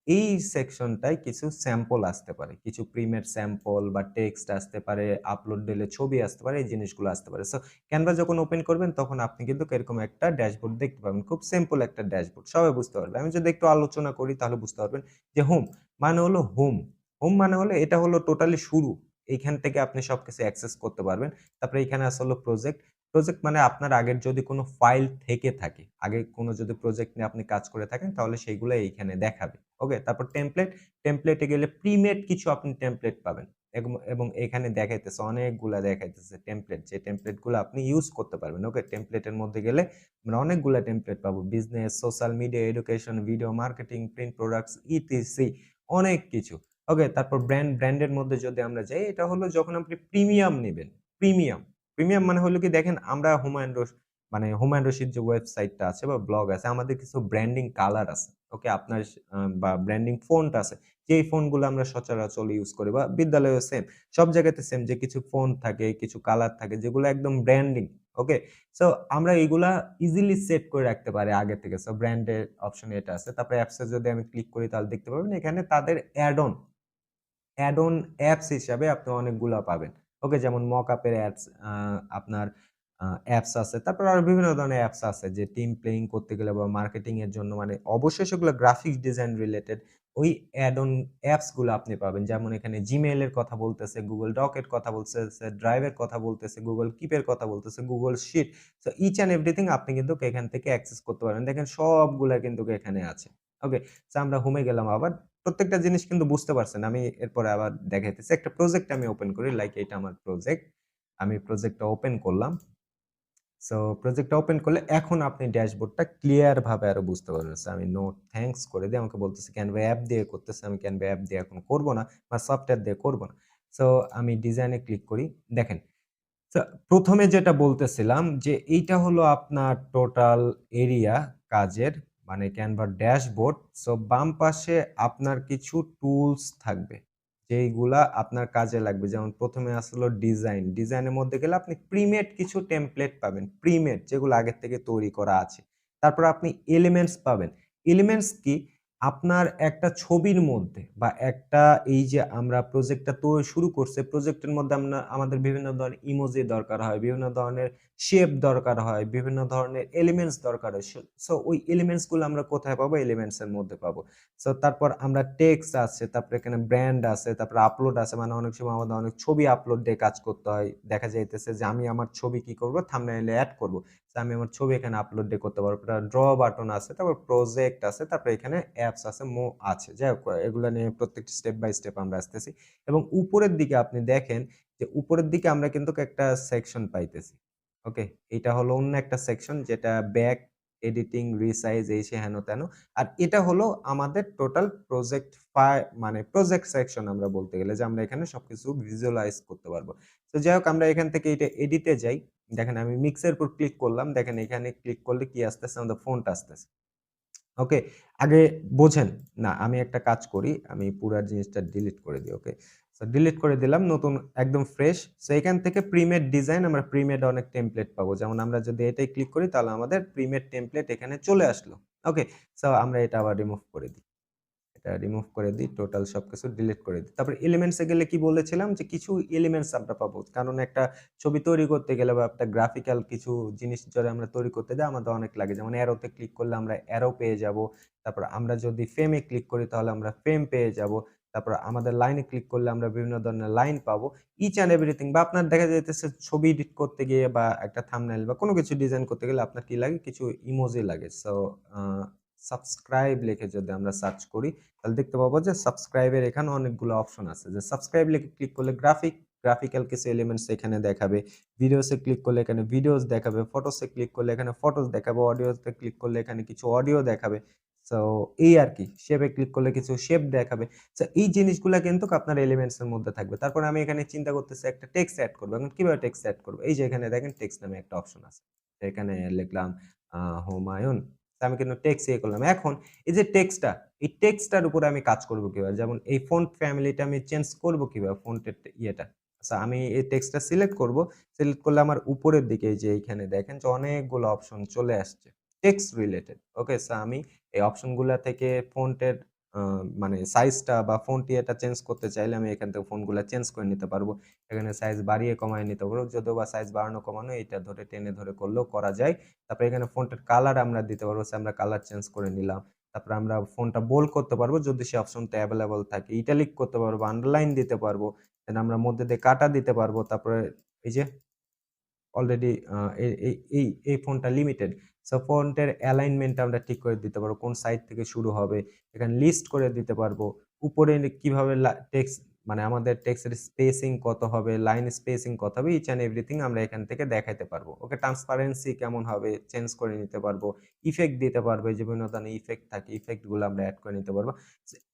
এই সেকশনটায় কিছু স্যাম্পল আসতে পারে। কিছু প্রিমেড স্যাম্পল বা টেক্সট আসতে পারে, আপলোড দিলে ছবি আসতে পারে, এই জিনিসগুলো আসতে পারে। সো Canva যখন ওপেন করবেন তখন আপনি কিন্তু এরকম একটা ড্যাশবোর্ড দেখতে পাবেন। খুব সিম্পল একটা ড্যাশবোর্ড। সবাই বুঝতে পারবে। আমি যদি একটু আলোচনা করি তাহলে বুঝতে পারবেন যে হোম মানে হলো হোম। হোম মানে হলো এটা হলো টোটালি শুরু। এইখান থেকে আপনি সবকিছু অ্যাক্সেস করতে পারবেন। তারপরে এখানে আছে হলো প্রজেক্ট। প্রজেক্ট মানে আপনার আগের যদি কোনো ফাইল থেকে থাকে, আগে কোনো যদি প্রজেক্ট নিয়ে আপনি কাজ করে থাকেন তাহলে সেইগুলা এইখানে দেখাবে। ওকে? তারপর টেমপ্লেট, টেমপ্লেটে গেলে প্রিমেড কিছু আপনি টেমপ্লেট পাবেন। এবং এখানে দেখাইতেছে অনেকগুলা দেখাইতেছে টেমপ্লেট। যে টেমপ্লেট গুলা আপনি ইউজ করতে পারবেন। ওকে? টেমপ্লেটের মধ্যে গেলে আমরা অনেকগুলা টেমপ্লেট পাবো। Business, social media, education, video marketing, print products etc অনেক কিছু। ওকে? তারপর ব্র্যান্ডের মধ্যে যদি আমরা যাই, এটা হলো যখন আপনি প্রিমিয়াম নিবেন। প্রিমিয়াম। প্রিমিয়াম মানে হলো কি, দেখেন আমরা হুমায়ূন রশিদ যে ওয়েবসাইটটা আছে বা ব্লগ আছে, আমাদের কিছু ব্র্যান্ডিং কালার আছে। ওকে? আপনার বা ব্র্যান্ডিং ফন্ট আছে। যেই ফন্টগুলো আমরা সচরাচর ইউজ করি বা বিদ্যালয়েও সেম। সব জায়গাতে সেম যে কিছু ফন্ট থাকে, কিছু কালার থাকে যেগুলো একদম ব্র্যান্ডিং। ওকে? সো আমরা এগুলা ইজিলি সেট করে রাখতে পারি আগে থেকে। সো ব্র্যান্ডের অপশনে এটা আছে। তারপরে অ্যাপস এ যদি আমি ক্লিক করি তাহলে দেখতে পাবেন এখানে তাদের অ্যাড অন অ্যাপস হিসাবে আপনি অনেকগুলা পাবেন। ওকে? যেমন মকআপ এর আপনার অ্যাপস আছে। তারপর আরো বিভিন্ন ধরনের অ্যাপস আছে যে টিম প্লেইং করতে গেলে বা মার্কেটিং এর জন্য, মানে অবশ্যই সেগুলো গ্রাফিক্স ডিজাইন রিলেটেড ওই অ্যাড অন অ্যাপস গুলো আপনি পাবেন। যেমন এখানে Gmail এর কথা বলতেছে, Google Doc এর কথা বলতেছে, Drive এর কথা বলতেছে, Google Keep এর কথা বলতেছে, Google Sheet। So each and everything আপনি কিন্তু এখান থেকে অ্যাক্সেস করতে পারবেন। দেখেন সবগুলা কিন্তু এখানে আছে। ওকে? সো আমরা হোমে গেলাম আবার। প্রত্যেকটা জিনিস কিন্তু বুঝতে পারছেন। আমি এরপরে আবার দেখাইতেছি। একটা প্রজেক্ট আমি ওপেন করি। লাইক এটা আমার প্রজেক্ট। আমি প্রজেক্টটা ওপেন করলাম। সো প্রজেক্টটা ওপেন করলে এখন আপনি ড্যাশবোর্ডটা ক্লিয়ার ভাবে আরো বুঝতে পারবেন। সো আমি নো থ্যাংকস করে দিয়ে আমাকে বলতেছে ক্যানভা অ্যাপ দিয়ে করতেছে। আমি ক্যানভা অ্যাপ দিয়ে এখন করব না বা সফটওয়্যার দিয়ে করব না। সো আমি ডিজাইনে ক্লিক করি। দেখেন, সো ১ম এ যেটা বলতেছিলাম যে এইটা হলো আপনার টোটাল এরিয়া কাজের, মানে ক্যানভার ড্যাশবোর্ড। সো বাম পাশে আপনার কিছু টুলস থাকবে, যেইগুলা আপনার কাজে লাগবে। যেমন ১ম এ আসলো ডিজাইন। ডিজাইনের মধ্যে গেলে আপনি প্রিমেড কিছু টেমপ্লেট পাবেন। প্রিমেড যেগুলো আগের থেকে তৈরি করা আছে। তারপর আপনি এলিমেন্টস পাবেন। এলিমেন্টস কি? আপনার একটা ছবির মধ্যে বা একটা এই যে আমরা প্রজেক্টটা তো শুরু করছে, প্রজেক্টের মধ্যে আমাদের বিভিন্ন ধরনের ইমোজি দরকার হয়, বিভিন্ন ধরনের শেপ দরকার হয়, বিভিন্ন ধরনের এলিমেন্টস দরকার হয়। সো ওই এলিমেন্টস গুলো আমরা কোথায় পাবো? এলিমেন্টস এর মধ্যে পাবো। সো তারপর আমরা টেক্সট আছে, তারপরে এখানে ব্র্যান্ড আছে, তারপরে আপলোড আছে। মানে অনেক সময় আমাদের অনেক ছবি আপলোড দিয়ে কাজ করতে হয়। দেখা যাইতেছে যে আমি আমার ছবি কি করব? থাম্বনেইলে এড করব। সো আমি আমার ছবি এখানে আপলোড দিয়ে করতে পারবো। ড্র বাটন আছে, তারপর প্রজেক্ট আছে, তারপরে এখানে অ্যাপস আছে, আছে। যাই হোক, এগুলা নিয়ে প্রত্যেকটা স্টেপ বাই স্টেপ আমরা আসতেছি। এবং উপরের দিকে আপনি দেখেন যে উপরের দিকে আমরা কিন্তু একটা সেকশন পাইতেছি। ওকে? এটা হলো অন্য একটা সেকশন যেটা ব্যাক, এডিটিং, রিসাইজ এই সে হেন তেন। আর এটা হলো আমাদের টোটাল প্রজেক্ট মানে প্রজেক্ট সেকশন আমরা বলতে গেলে, যে আমরা এখানে সবকিছু ভিজুয়ালাইজ করতে পারবো। তো যাই হোক, আমরা এখান থেকে এটা এডিটে যাই। দেখেন আমি মিক্সের উপর ক্লিক করলাম। দেখেন এখানে ক্লিক করলে কি আসতেছে? আমাদের ফন্ট আসতেছে। ওকে? আগে বোঝেন। না, আমি একটা কাজ করি। আমি পুরা জিনিসটা ডিলিট করে দিই। ওকে? সো ডিলিট করে দিলাম। নতুন একদম ফ্রেশ। সো এখান থেকে প্রিমেড ডিজাইন, আমরা প্রিমেড অনেক টেমপ্লেট পাবো। যেমন আমরা যদি এটাই ক্লিক করি তাহলে আমাদের প্রিমেড টেমপ্লেট এখানে চলে আসলো। ওকে? সো আমরা এটা আবার রিমুভ করে দিই। এটা রিমুভ করে দিই। টোটাল সবকিছু ডিলিট করে দিই। তারপর এলিমেন্টস এ গেলে কি বলেছিলাম? যে কিছু এলিমেন্টস আমরা পাবো। কারণ একটা ছবি তৈরি করতে গেলে বা একটা গ্রাফিক্যাল কিছু জিনিস যদি আমরা তৈরি করতে যাই আমাদের অনেক লাগে। যেমন অ্যারোতে ক্লিক করলে আমরা অ্যারো পেয়ে যাবো। তারপর আমরা যদি ফ্রেমে ক্লিক করি তাহলে আমরা ফ্রেম পেয়ে যাবো। তারপর আমাদের লাইনে ক্লিক করলে আমরা বিভিন্ন ধরনের লাইন পাবো। ইচ অ্যান্ড এভরিথিং, বা আপনার দেখা যাইতেছে ছবি এডিট করতে গিয়ে বা একটা থাম্বনেইল বা কোনো কিছু ডিজাইন করতে গেলে আপনার কি লাগে? কিছু ইমোজি লাগে। সো আ সাবস্ক্রাইব লিখে যদি আমরা সার্চ করি তাহলে দেখতে পাবো যে সাবস্ক্রাইবের এখানে অনেকগুলো অপশন আছে। যে সাবস্ক্রাইব লিখে ক্লিক করলে গ্রাফিক্যাল কিছু এলিমেন্টস এখানে দেখাবে। ভিডিওসে ক্লিক করলে এখানে ভিডিওস দেখাবে। ফটোসে ক্লিক করলে এখানে ফটোস দেখাবে। অডিওতে ক্লিক করলে এখানে কিছু অডিও দেখাবে। সো এই আরকি। শেপে ক্লিক করলে কিছু শেপ দেখাবে। সো এই জিনিসগুলা কিন্তু আপনার এলিমেন্টস এর মধ্যে থাকবে। তারপরে আমি এখানে চিন্তা করতেছি একটা টেক্সট এড করব। এখন কিভাবে টেক্সট এড করব? এই যে এখানে দেখেন টেক্সট নামে একটা অপশন আছে। এখানে লিখলাম হুমায়ুন। আমি কিন্তু টেক্সট ইয়ে করলাম। এখন এই যে টেক্সটটা, এই টেক্সটটার উপরে আমি কাজ করব কিভাবে? যেমন এই ফন্ট ফ্যামিলিটা আমি চেঞ্জ করব কিভাবে? ফন্টের ইয়েটা। আচ্ছা, আমি এই টেক্সটটা সিলেক্ট করব। সিলেক্ট করলে আমার উপরের দিকে এই যে এইখানে দেখেন যে অনেকগুলো অপশন চলে আসছে। Text related. ওকে? সো আমি এই অপশনগুলা থেকে ফন্টের আ মানে সাইজটা বা ফন্ট ইয়েটা চেঞ্জ করতে চাইলে আমি এখান থেকে ফন্টগুলা চেঞ্জ করে নিতে পারবো। এখানে সাইজ বাড়িয়ে কমায় নিতে পারবো। যদিওবা সাইজ বাড়ানো কমানো এটা ধরে টেনে ধরে করলেও করা যায়। তারপরে এখানে ফন্টের কালার আমরা দিতে পারবো। সো আমরা কালার চেঞ্জ করে নিলাম। তারপরে আমরা ফন্টটা বোল্ড করতে পারবো যদি সে অপশনটা এভেইলেবল থাকে। ইটালিক করতে পারবো, আন্ডারলাইন দিতে পারবো। দেন আমরা মধ্যে দিয়ে কাটা দিতে পারবো। তারপরে এই যে অলরেডি এই ফন্টটা লিমিটেড। সো ফন্টের অ্যালাইনমেন্ট আমরা ঠিক করে দিতে পারবো। কোন সাইড থেকে শুরু হবে। এখানে লিস্ট করে দিতে পারবো। উপরে কিভাবে টেক্সট, মানে আমাদের টেক্সটের স্পেসিং কত হবে, লাইন স্পেসিং কত হবে, ইচ অ্যান্ড এভরিথিং আমরা এখান থেকে দেখাইতে পারবো। ওকে? ট্রান্সপারেন্সি কেমন হবে চেঞ্জ করে নিতে পারবো। ইফেক্ট দিতে পারবো। এই যে বিভিন্ন ধরনের ইফেক্ট থাকে, ইফেক্ট গুলো আমরা এড করে নিতে পারবো।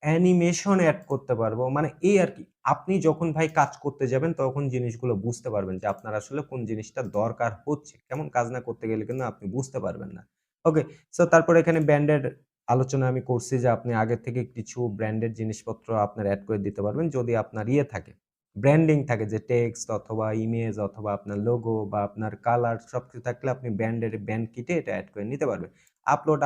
অ্যানিমেশন এড করতে পারবো। মানে এই আরকি। আপনি যখন ভাই কাজ করতে যাবেন তখন জিনিসগুলো বুঝতে পারবেন যে আপনার আসলে কোন জিনিসটা দরকার হচ্ছে। কেমন কাজ না করতে গেলে কিন্তু আপনি বুঝতে পারবেন না। ওকে? সো তারপরে এখানে ব্র্যান্ডের আলোচনা আমি করছি যে আপনি আগে থেকে কিছু ব্র্যান্ডের জিনিসপত্র আপনার এড করে দিতে পারবেন যদি আপনার ইয়ে থাকে, ব্র্যান্ডিং থাকে, যে টেক্সট অথবা ইমেজ অথবা আপনার লোগো বা আপনার কালার সবকিছু থাকলে আপনি ব্র্যান্ড কিটে এটা এড করে নিতে পারবেন।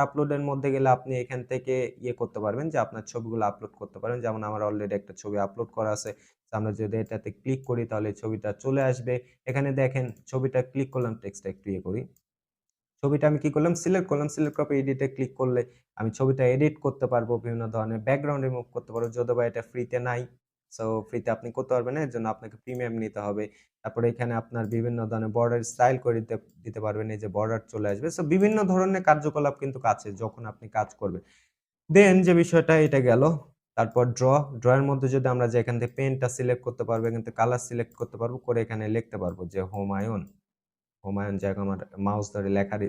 আপলোডের মধ্যে গেলে আপনি এখান থেকে ইয়ে করতে পারবেন যে আপনার ছবিগুলো আপলোড করতে পারেন। যেমন আমার অলরেডি একটা ছবি আপলোড করা আছে। তো আমরা যদি এটাতে ক্লিক করি তাহলে এই ছবিটা চলে আসবে। এখানে দেখেন ছবিটা ক্লিক করলাম, টেক্সটটা একটু ইয়ে করি। ছবিটা আমি কি করলাম? সিলেক্ট করলাম। সিলেক্ট করার পর এডিটে ক্লিক করলে আমি ছবিটা এডিট করতে পারবো। বিভিন্ন ধরনের ব্যাকগ্রাউন্ড রিমুভ করতে পারবো। যদিওবা এটা ফ্রিতে নাই। সো ফ্রিতে আপনি করতে পারবেন না। এর জন্য আপনাকে প্রিমিয়াম নিতে হবে। তারপরে এখানে আপনার বিভিন্ন ধরনের বর্ডার স্টাইল করে দিতে দিতে পারবেন। এই যে বর্ডার চলে আসবে। সো বিভিন্ন ধরনের কার্যকলাপ কিন্তু আছে যখন আপনি কাজ করবেন। দেন যে বিষয়টা এটা গেল। তারপর ড্র এর মধ্যে যদি আমরা যে এখান থেকে পেনটা সিলেক্ট করতে পারবো, এখান থেকে কালার সিলেক্ট করতে পারবো, করে এখানে লিখতে পারবো যে হুমায়ুন। হুমায়ুন যাক আমার মাউস ধরে লেখার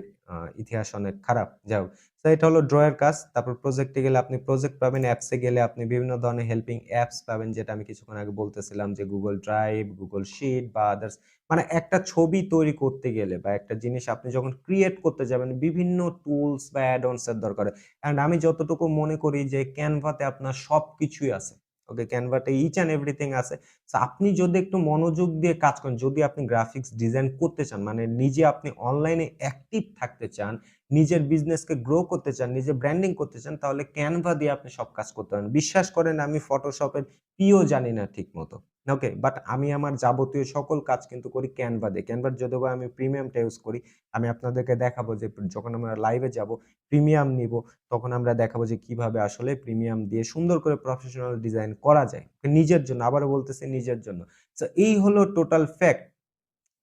ইতিহাস অনেক খারাপ। যাই হোক। তো এটা হলো ড্র এর কাজ। তারপর প্রজেক্টে গেলে আপনি প্রজেক্ট পাবেন, অ্যাপসে গেলে আপনি বিভিন্ন ধরনের হেল্পিং অ্যাপস পাবেন যেটা আমি কিছুক্ষণ আগে বলতেছিলাম যে Google Drive, Google Sheet বা আদার্স মানে একটা ছবি তৈরি করতে গেলে বা একটা জিনিস আপনি যখন ক্রিয়েট করতে যাবেন বিভিন্ন টুলস বা অ্যাড অনস এর দরকার হয়। অ্যান্ড আমি যতটুকু মনে করি যে Canva তে আপনার সবকিছুই আছে। ওকে, Canva তে ইচ অ্যান্ড এভরিথিং আছে। সো আপনি যদি একটু মনোযোগ দিয়ে কাজ করেন, যদি আপনি গ্রাফিক্স ডিজাইন করতে চান, মানে নিজে আপনি অনলাইনে অ্যাক্টিভ থাকতে চান, নিজের বিজনেসকে গ্রো করতে চান, নিজের ব্র্যান্ডিং করতে চান, তাহলে Canva দিয়ে আপনি সব কাজ করতে পারেন। বিশ্বাস করেন আমি Photoshop এর ও জানি না ঠিকমতো। ওকে, বাট আমি আমার যাবতীয় সকল কাজ কিন্তু করি Canva দিয়ে। Canva র যদিও বা আমি প্রিমিয়ামটা ইউজ করি। আমি আপনাদেরকে দেখাবো যে যখন আমরা লাইভে যাব, প্রিমিয়াম নিবো, তখন আমরা দেখাবো যে কিভাবে আসলে প্রিমিয়াম দিয়ে সুন্দর করে প্রফেশনাল ডিজাইন করা যায়। নিজের জন্য, আবারও বলতেছি নিজের জন্য। সো এই হলো টোটাল ফ্যাক্ট।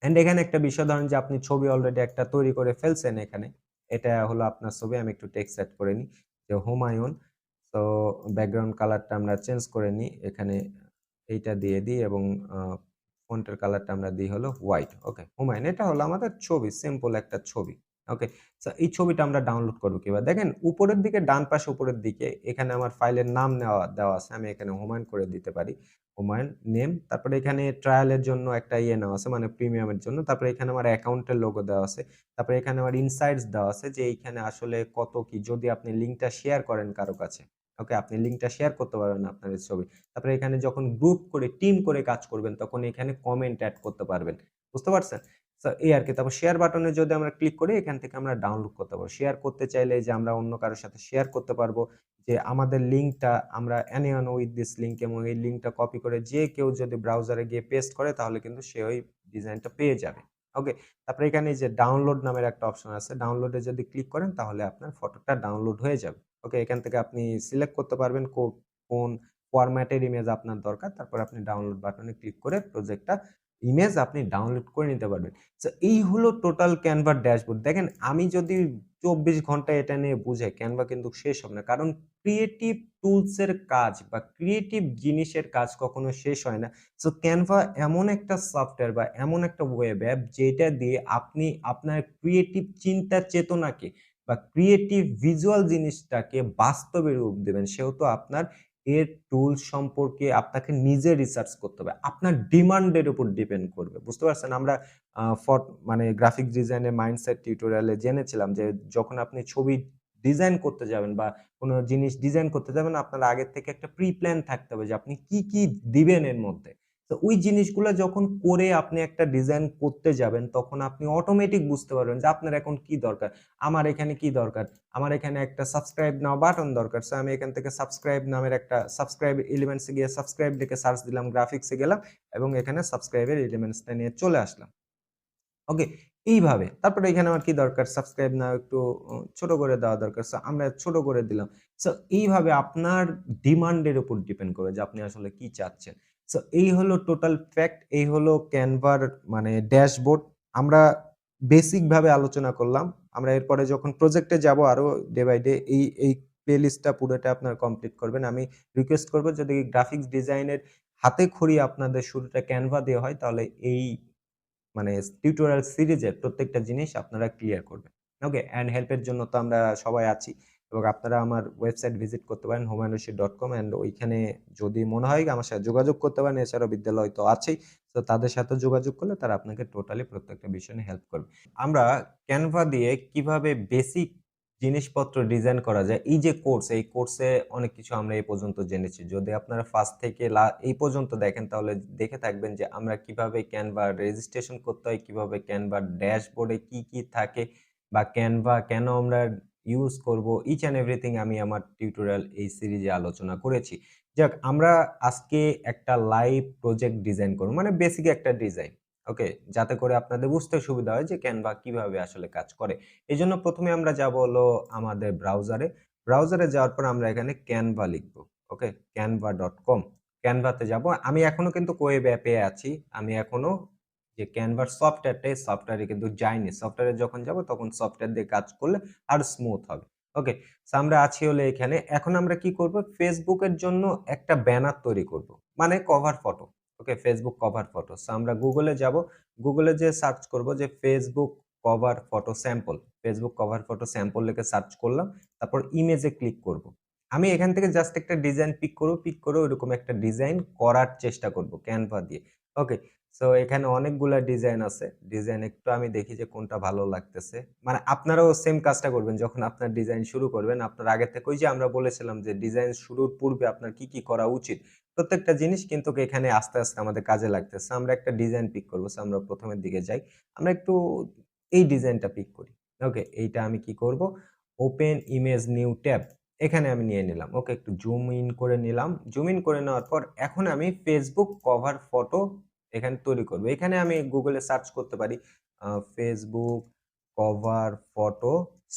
অ্যান্ড এখানে একটা বিষয় ধরেন যে আপনি ছবি অলরেডি একটা তৈরি করে ফেলছেন এখানে। এটা হলো আপনার ছবি। আমি একটু টেক্সট সেট করে নিই যে হুমায়ুন। তো ব্যাকগ্রাউন্ড কালারটা আমরা চেঞ্জ করে নিই। এখানে এইটা দিয়ে দিই এবং আ ফন্টের কালারটা আমরা দিই হলো হোয়াইট। ওকে, হুমায়ুন এটা হলো আমাদের ছবি, সিম্পল একটা ছবি। ওকে। সো এই ছবিটা আমরা ডাউনলোড করব কিভাবে? দেখেন উপরের দিকে ডান পাশে উপরের দিকে এখানে আমার ফাইলের নাম দেওয়া আছে। আমি এখানে হুমায়ুন করে দিতে পারি। হুমায়ুন নেম। তারপরে এখানে ট্রায়াল এর জন্য একটা নেওয়া আছে মানে প্রিমিয়াম এর জন্য। তারপরে এখানে আমার অ্যাকাউন্টের লোগো দেওয়া আছে। তারপরে এখানে আমার ইনসাইটস দেওয়া আছে যে এইখানে আসলে কত কি যদি আপনি লিঙ্কটা শেয়ার করেন কারো কাছে। ওকে, আপনি লিঙ্কটা শেয়ার করতে পারবেন আপনার এই ছবি। তারপরে এখানে যখন গ্রুপ করে টিম করে কাজ করবেন তখন এখানে কমেন্ট এড করতে পারবেন। বুঝতে পারছেন? সো এই আরকি। তারপর শেয়ার বাটনে যদি আমরা ক্লিক করি এখান থেকে আমরা ডাউনলোড করতে পারবো। শেয়ার করতে চাইলে যে আমরা অন্য কারো সাথে শেয়ার করতে পারবো। যে আমাদের লিঙ্কটা আমরা anyone with this link এবং এই লিঙ্কটা কপি করে যে কেউ যদি ব্রাউজারে গিয়ে পেস্ট করে তাহলে কিন্তু সে ওই ডিজাইনটা পেয়ে যাবে। ওকে। তারপরে এখানে এই যে ডাউনলোড নামের একটা অপশন আছে। ডাউনলোডে যদি ক্লিক করেন তাহলে আপনার ফটোটা ডাউনলোড হয়ে যাবে। ওকে, এখান থেকে আপনি সিলেক্ট করতে পারবেন কোন ফরম্যাটের ইমেজ আপনার দরকার। তারপর আপনি ডাউনলোড বাটনে ক্লিক করে প্রজেক্টটা ইমেজ আপনি ডাউনলোড করে নিতে পারবেন। সো এই হলো টোটাল Canva ড্যাশবোর্ড। দেখেন আমি যদি ২৪ ঘন্টা এটা নিয়ে বুঝাই Canva কিন্তু শেষ হবে না। কারণ ক্রিয়েটিভ টুলস এর কাজ বা ক্রিয়েটিভ জিনিসের কাজ কখনো শেষ হয় না। সো Canva এমন একটা সফটওয়্যার বা এমন একটা ওয়েব অ্যাপ যেটা দিয়ে আপনি আপনার ক্রিয়েটিভ চিন্তা চেতনাকে বা ক্রিয়েটিভ ভিজুয়াল জিনিসটাকে বাস্তবে রূপ দেবেন। সেহেতু আপনার এর টুলস সম্পর্কে আপনাকে নিজে রিসার্চ করতে হবে। আপনার ডিমান্ড এর উপর ডিপেন্ড করবে। বুঝতে পারছেন? আমরা আ ফট মানে গ্রাফিক ডিজাইনের মাইন্ডসেট টিউটোরিয়ালে জেনেছিলাম যে যখন আপনি ছবি ডিজাইন করতে যাবেন বা কোন জিনিস ডিজাইন করতে যাবেন আপনার আগের থেকে একটা প্রি প্ল্যান থাকতে হবে যে আপনি কি দিবেন এর মধ্যে। তো ওই জিনিসগুলা যখন করে আপনি একটা ডিজাইন করতে যাবেন তখন আপনি অটোমেটিক বুঝতে পারবেন যে আপনার এখন কি দরকার। আমার এখানে কি দরকার? আমার এখানে একটা সাবস্ক্রাইব নাও বাটন দরকার। সো আমি এখান থেকে সাবস্ক্রাইব নামের একটা সাবস্ক্রাইব এলিমেন্টস এ গিয়ে সাবস্ক্রাইব লিখে সার্চ দিলাম, গ্রাফিক্স এ গেলাম এবং এখানে সাবস্ক্রাইব এর এলিমেন্টসটা নিয়ে চলে আসলাম। ওকে, এইভাবে। তারপরে এখানে আমার কি দরকার? সাবস্ক্রাইব নাও একটু ছোট করে দেওয়া দরকার। সো আমরা ছোট করে দিলাম। সো এইভাবে আপনার ডিমান্ড এর উপর ডিপেন্ড করে যে আপনি আসলে কি চাচ্ছেন। সো এই হলো টোটাল ফ্যাক্ট। এই হলো Canva র মানে ড্যাশবোর্ড। আমরা বেসিক ভাবে আলোচনা করলাম। আমরা এরপরে যখন প্রজেক্টে যাব আরো ডে বাই ডে এই প্লেলিস্টটা পুরোটা আপনারা কমপ্লিট করবেন। আমি রিকোয়েস্ট করব যদি গ্রাফিক্স ডিজাইনের হাতেখড়ি আপনাদের শুরুটা Canva দিয়ে হয় তাহলে এই মানে টিউটোরিয়াল সিরিজের প্রত্যেকটা জিনিস আপনারা ক্লিয়ার করবেন। ওকে? অ্যান্ড হেল্প এর জন্য তো আমরা সবাই আছি এবং আপনারা আমার ওয়েবসাইট ভিজিট করতে পারেন humayunrashid.com অ্যান্ড ওইখানে যদি মনে হয় আমার সাথে যোগাযোগ করতে পারেন। এছাড়াও বিদ্যালয় তো আছেই। তো তাদের সাথে যোগাযোগ করলে তারা আপনাকে টোটালি প্রত্যেকটা বিষয় নিয়ে হেল্প করবে। আমরা Canva দিয়ে কিভাবে বেসিক জিনিসপত্র ডিজাইন করা যায়, এই যে কোর্স, এই কোর্সে অনেক কিছু আমরা এই পর্যন্ত জেনেছি। যদি আপনারা ফার্স্ট থেকে এই পর্যন্ত দেখেন তাহলে দেখে থাকবেন যে আমরা কিভাবে Canva রেজিস্ট্রেশন করতে হয়, কিভাবে Canva ড্যাশবোর্ডে কি থাকে বা Canva কেন আমরা ইউজ করব, ইচ অ্যান্ড এভরিথিং আমি আমার টিউটোরিয়াল এই সিরিজে আলোচনা করেছি। যাক আমরা আজকে একটা লাইভ প্রজেক্ট ডিজাইন করব। মানে বেসিক একটা ডিজাইন। ওকে? যাতে করে আপনাদের বুঝতে সুবিধা হয় যে Canva কিভাবে আসলে কাজ করে। এজন্য ১ম এ আমরা যাবো হলো আমাদের ব্রাউজারে। ব্রাউজারে যাওয়ার পর আমরা এখানে Canva লিখব। ওকে? canva.com Canva তে যাবো। আমি এখনো কিন্তু ওয়েব অ্যাপে আছি। আমি এখনো যে Canva র সফটওয়্যারটা, এই সফটওয়্যারে কিন্তু যাইনি। সফটওয়্যারে যখন যাবো তখন সফটওয়্যার দিয়ে কাজ করলে আরো স্মুথ হবে। ওকে? সো আমরা আছি হলো এখানে। এখন আমরা কি করব? Facebook এর জন্য একটা ব্যানার তৈরি করব। মানে কভার ফটো। ওকে, ফেসবুক কভার ফটো। সো আমরা গুগলে যাব। গুগলে যেয়ে সার্চ করব যে Facebook cover photo sample. Facebook cover photo sample লিখে সার্চ করলাম। তারপর ইমেজে ক্লিক করব। আমি এখান থেকে জাস্ট একটা ডিজাইন পিক করব। পিক করে ওইরকম একটা ডিজাইন করার চেষ্টা করব ক্যানভা দিয়ে। ওকে। সো এখানে অনেকগুলা ডিজাইন আছে। ডিজাইন একটু আমি দেখি যে কোনটা ভালো লাগতেছে। মানে আপনারাও সেম কাজটা করবেন যখন আপনার ডিজাইন শুরু করবেন। আপনার আগে থেকে ওই যে আমরা বলেছিলাম যে ডিজাইন শুরুর পূর্বে আপনার কি করা উচিত। প্রত্যেকটা জিনিস কিন্তু এখানে আস্তে, আস্তে আমাদের কাজে লাগতেছে। আমরা একটা ডিজাইন পিক করব। সো আমরা ১ম এর দিকে যাই। আমরা একটু এই ডিজাইনটা পিক করি। ওকে, এইটা আমি কি করব? Open image new tab. এখানে আমি নিয়ে নিলাম। ওকে, একটু জুম ইন করে নিলাম। জুম ইন করে নেওয়ার পর এখন আমি ফেসবুক কভার ফটো এখানে তৈরি করব। এখানে আমি গুগলে সার্চ করতে পারি ফেসবুক কভার ফটো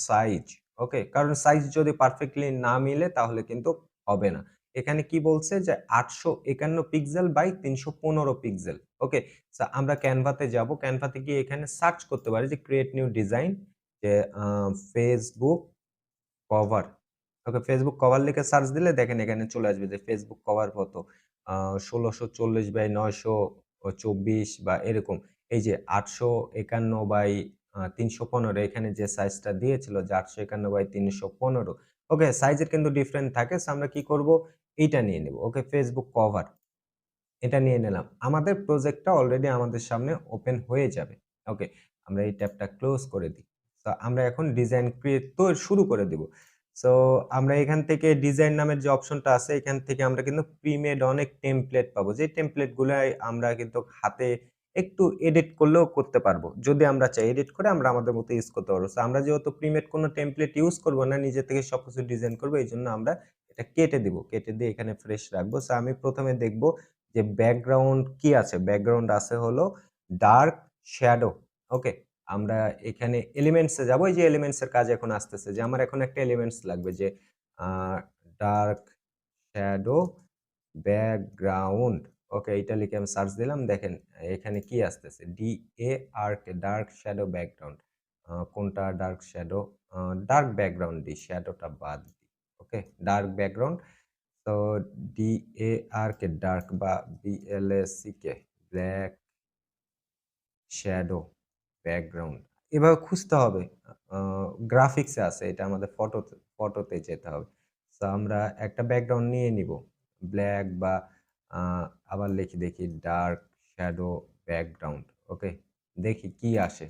সাইজ। ওকে, কারণ সাইজ যদি পারফেক্টলি না মিলে তাহলে কিন্তু হবে না। এখানে কি বলছে যে ৮৫১ pixel by ৩১৫ pixel. Okay, so আমরা ক্যানভাতে যাব। ক্যানভাতে গিয়ে এখানে সার্চ করতে পারি যে ক্রিয়েট নিউ ডিজাইন যে ফেসবুক কভার। ওকে, ফেসবুক কভার লিখে সার্চ দিলে দেখেন এখানে চলে আসবে যে ফেসবুক কভার কত ১৬৪০ বাই ৯২৪ বা এরকম। এই যে ৮৫১ বাই ৩১৫ এখানে যে সাইজটা দিয়েছিল যে ৮৫১ বাই ৩১৫। ওকে, সাইজের কিন্তু ডিফারেন্ট থাকে। সো আমরা কি করব? এইটা নিয়ে নেব। ওকে, ফেসবুক কভার এটা নিয়ে নিলাম। আমাদের প্রজেক্টটা অলরেডি আমাদের সামনে ওপেন হয়ে যাবে। ওকে, আমরা এই ট্যাবটা ক্লোজ করে দিই। সো আমরা এখন ডিজাইন ক্রিয়েট তো শুরু করে দিব। সো আমরা এখান থেকে ডিজাইন নামের যে অপশনটা আছে এখান থেকে আমরা কিন্তু প্রিমেড অনেক টেমপ্লেট পাবো। যে টেমপ্লেট গুলাই আমরা কিন্তু হাতে একটু এডিট করলেও করতে পারবো। যদি আমরা চাই এডিট করে আমরা আমাদের মতো ইউজ করতে পারবো। সো আমরা যেহেতু প্রিমেড কোনো টেমপ্লেট ইউজ করব না, নিজে থেকে সবকিছু ডিজাইন করব। এইজন্য আমরা এটা কেটে দিব। কেটে দিয়ে এখানে ফ্রেশ রাখবো। সো আমি ১ম এ দেখব যে ব্যাকগ্রাউন্ড কি আছে? ব্যাকগ্রাউন্ড আছে হলো ডার্ক শ্যাডো। ওকে? আমরা এখানে এলিমেন্টস এ যাবো। এই যে এলিমেন্টস এর কাজ এখন আসতেছে যে আমার এখন একটা এলিমেন্টস লাগবে যে আ ডার্ক শ্যাডো ব্যাকগ্রাউন্ড। ওকে, এইটা লিখে আমি সার্চ দিলাম। দেখেন এখানে কি আসতেছে? DARK dark shadow background. কোনটা ডার্ক শ্যাডো? ডার্ক ব্যাকগ্রাউন্ড দিই, শ্যাডোটা বাদ দিই। ওকে? Dark background. তো DARK ডার্ক বা BLACK ব্ল্যাক শ্যাডো ব্যাকগ্রাউন্ড। এভাবে খুঁজতে হবে। আ গ্রাফিক্স এ আছে। এটা আমাদের ফটোতে যেতে হবে। সো আমরা একটা ব্যাকগ্রাউন্ড নিয়ে নিবো। ব্লাক বা আ আবার লিখি দেখি ডার্ক শ্যাডো ব্যাকগ্রাউন্ড। ওকে? দেখি কি আসে।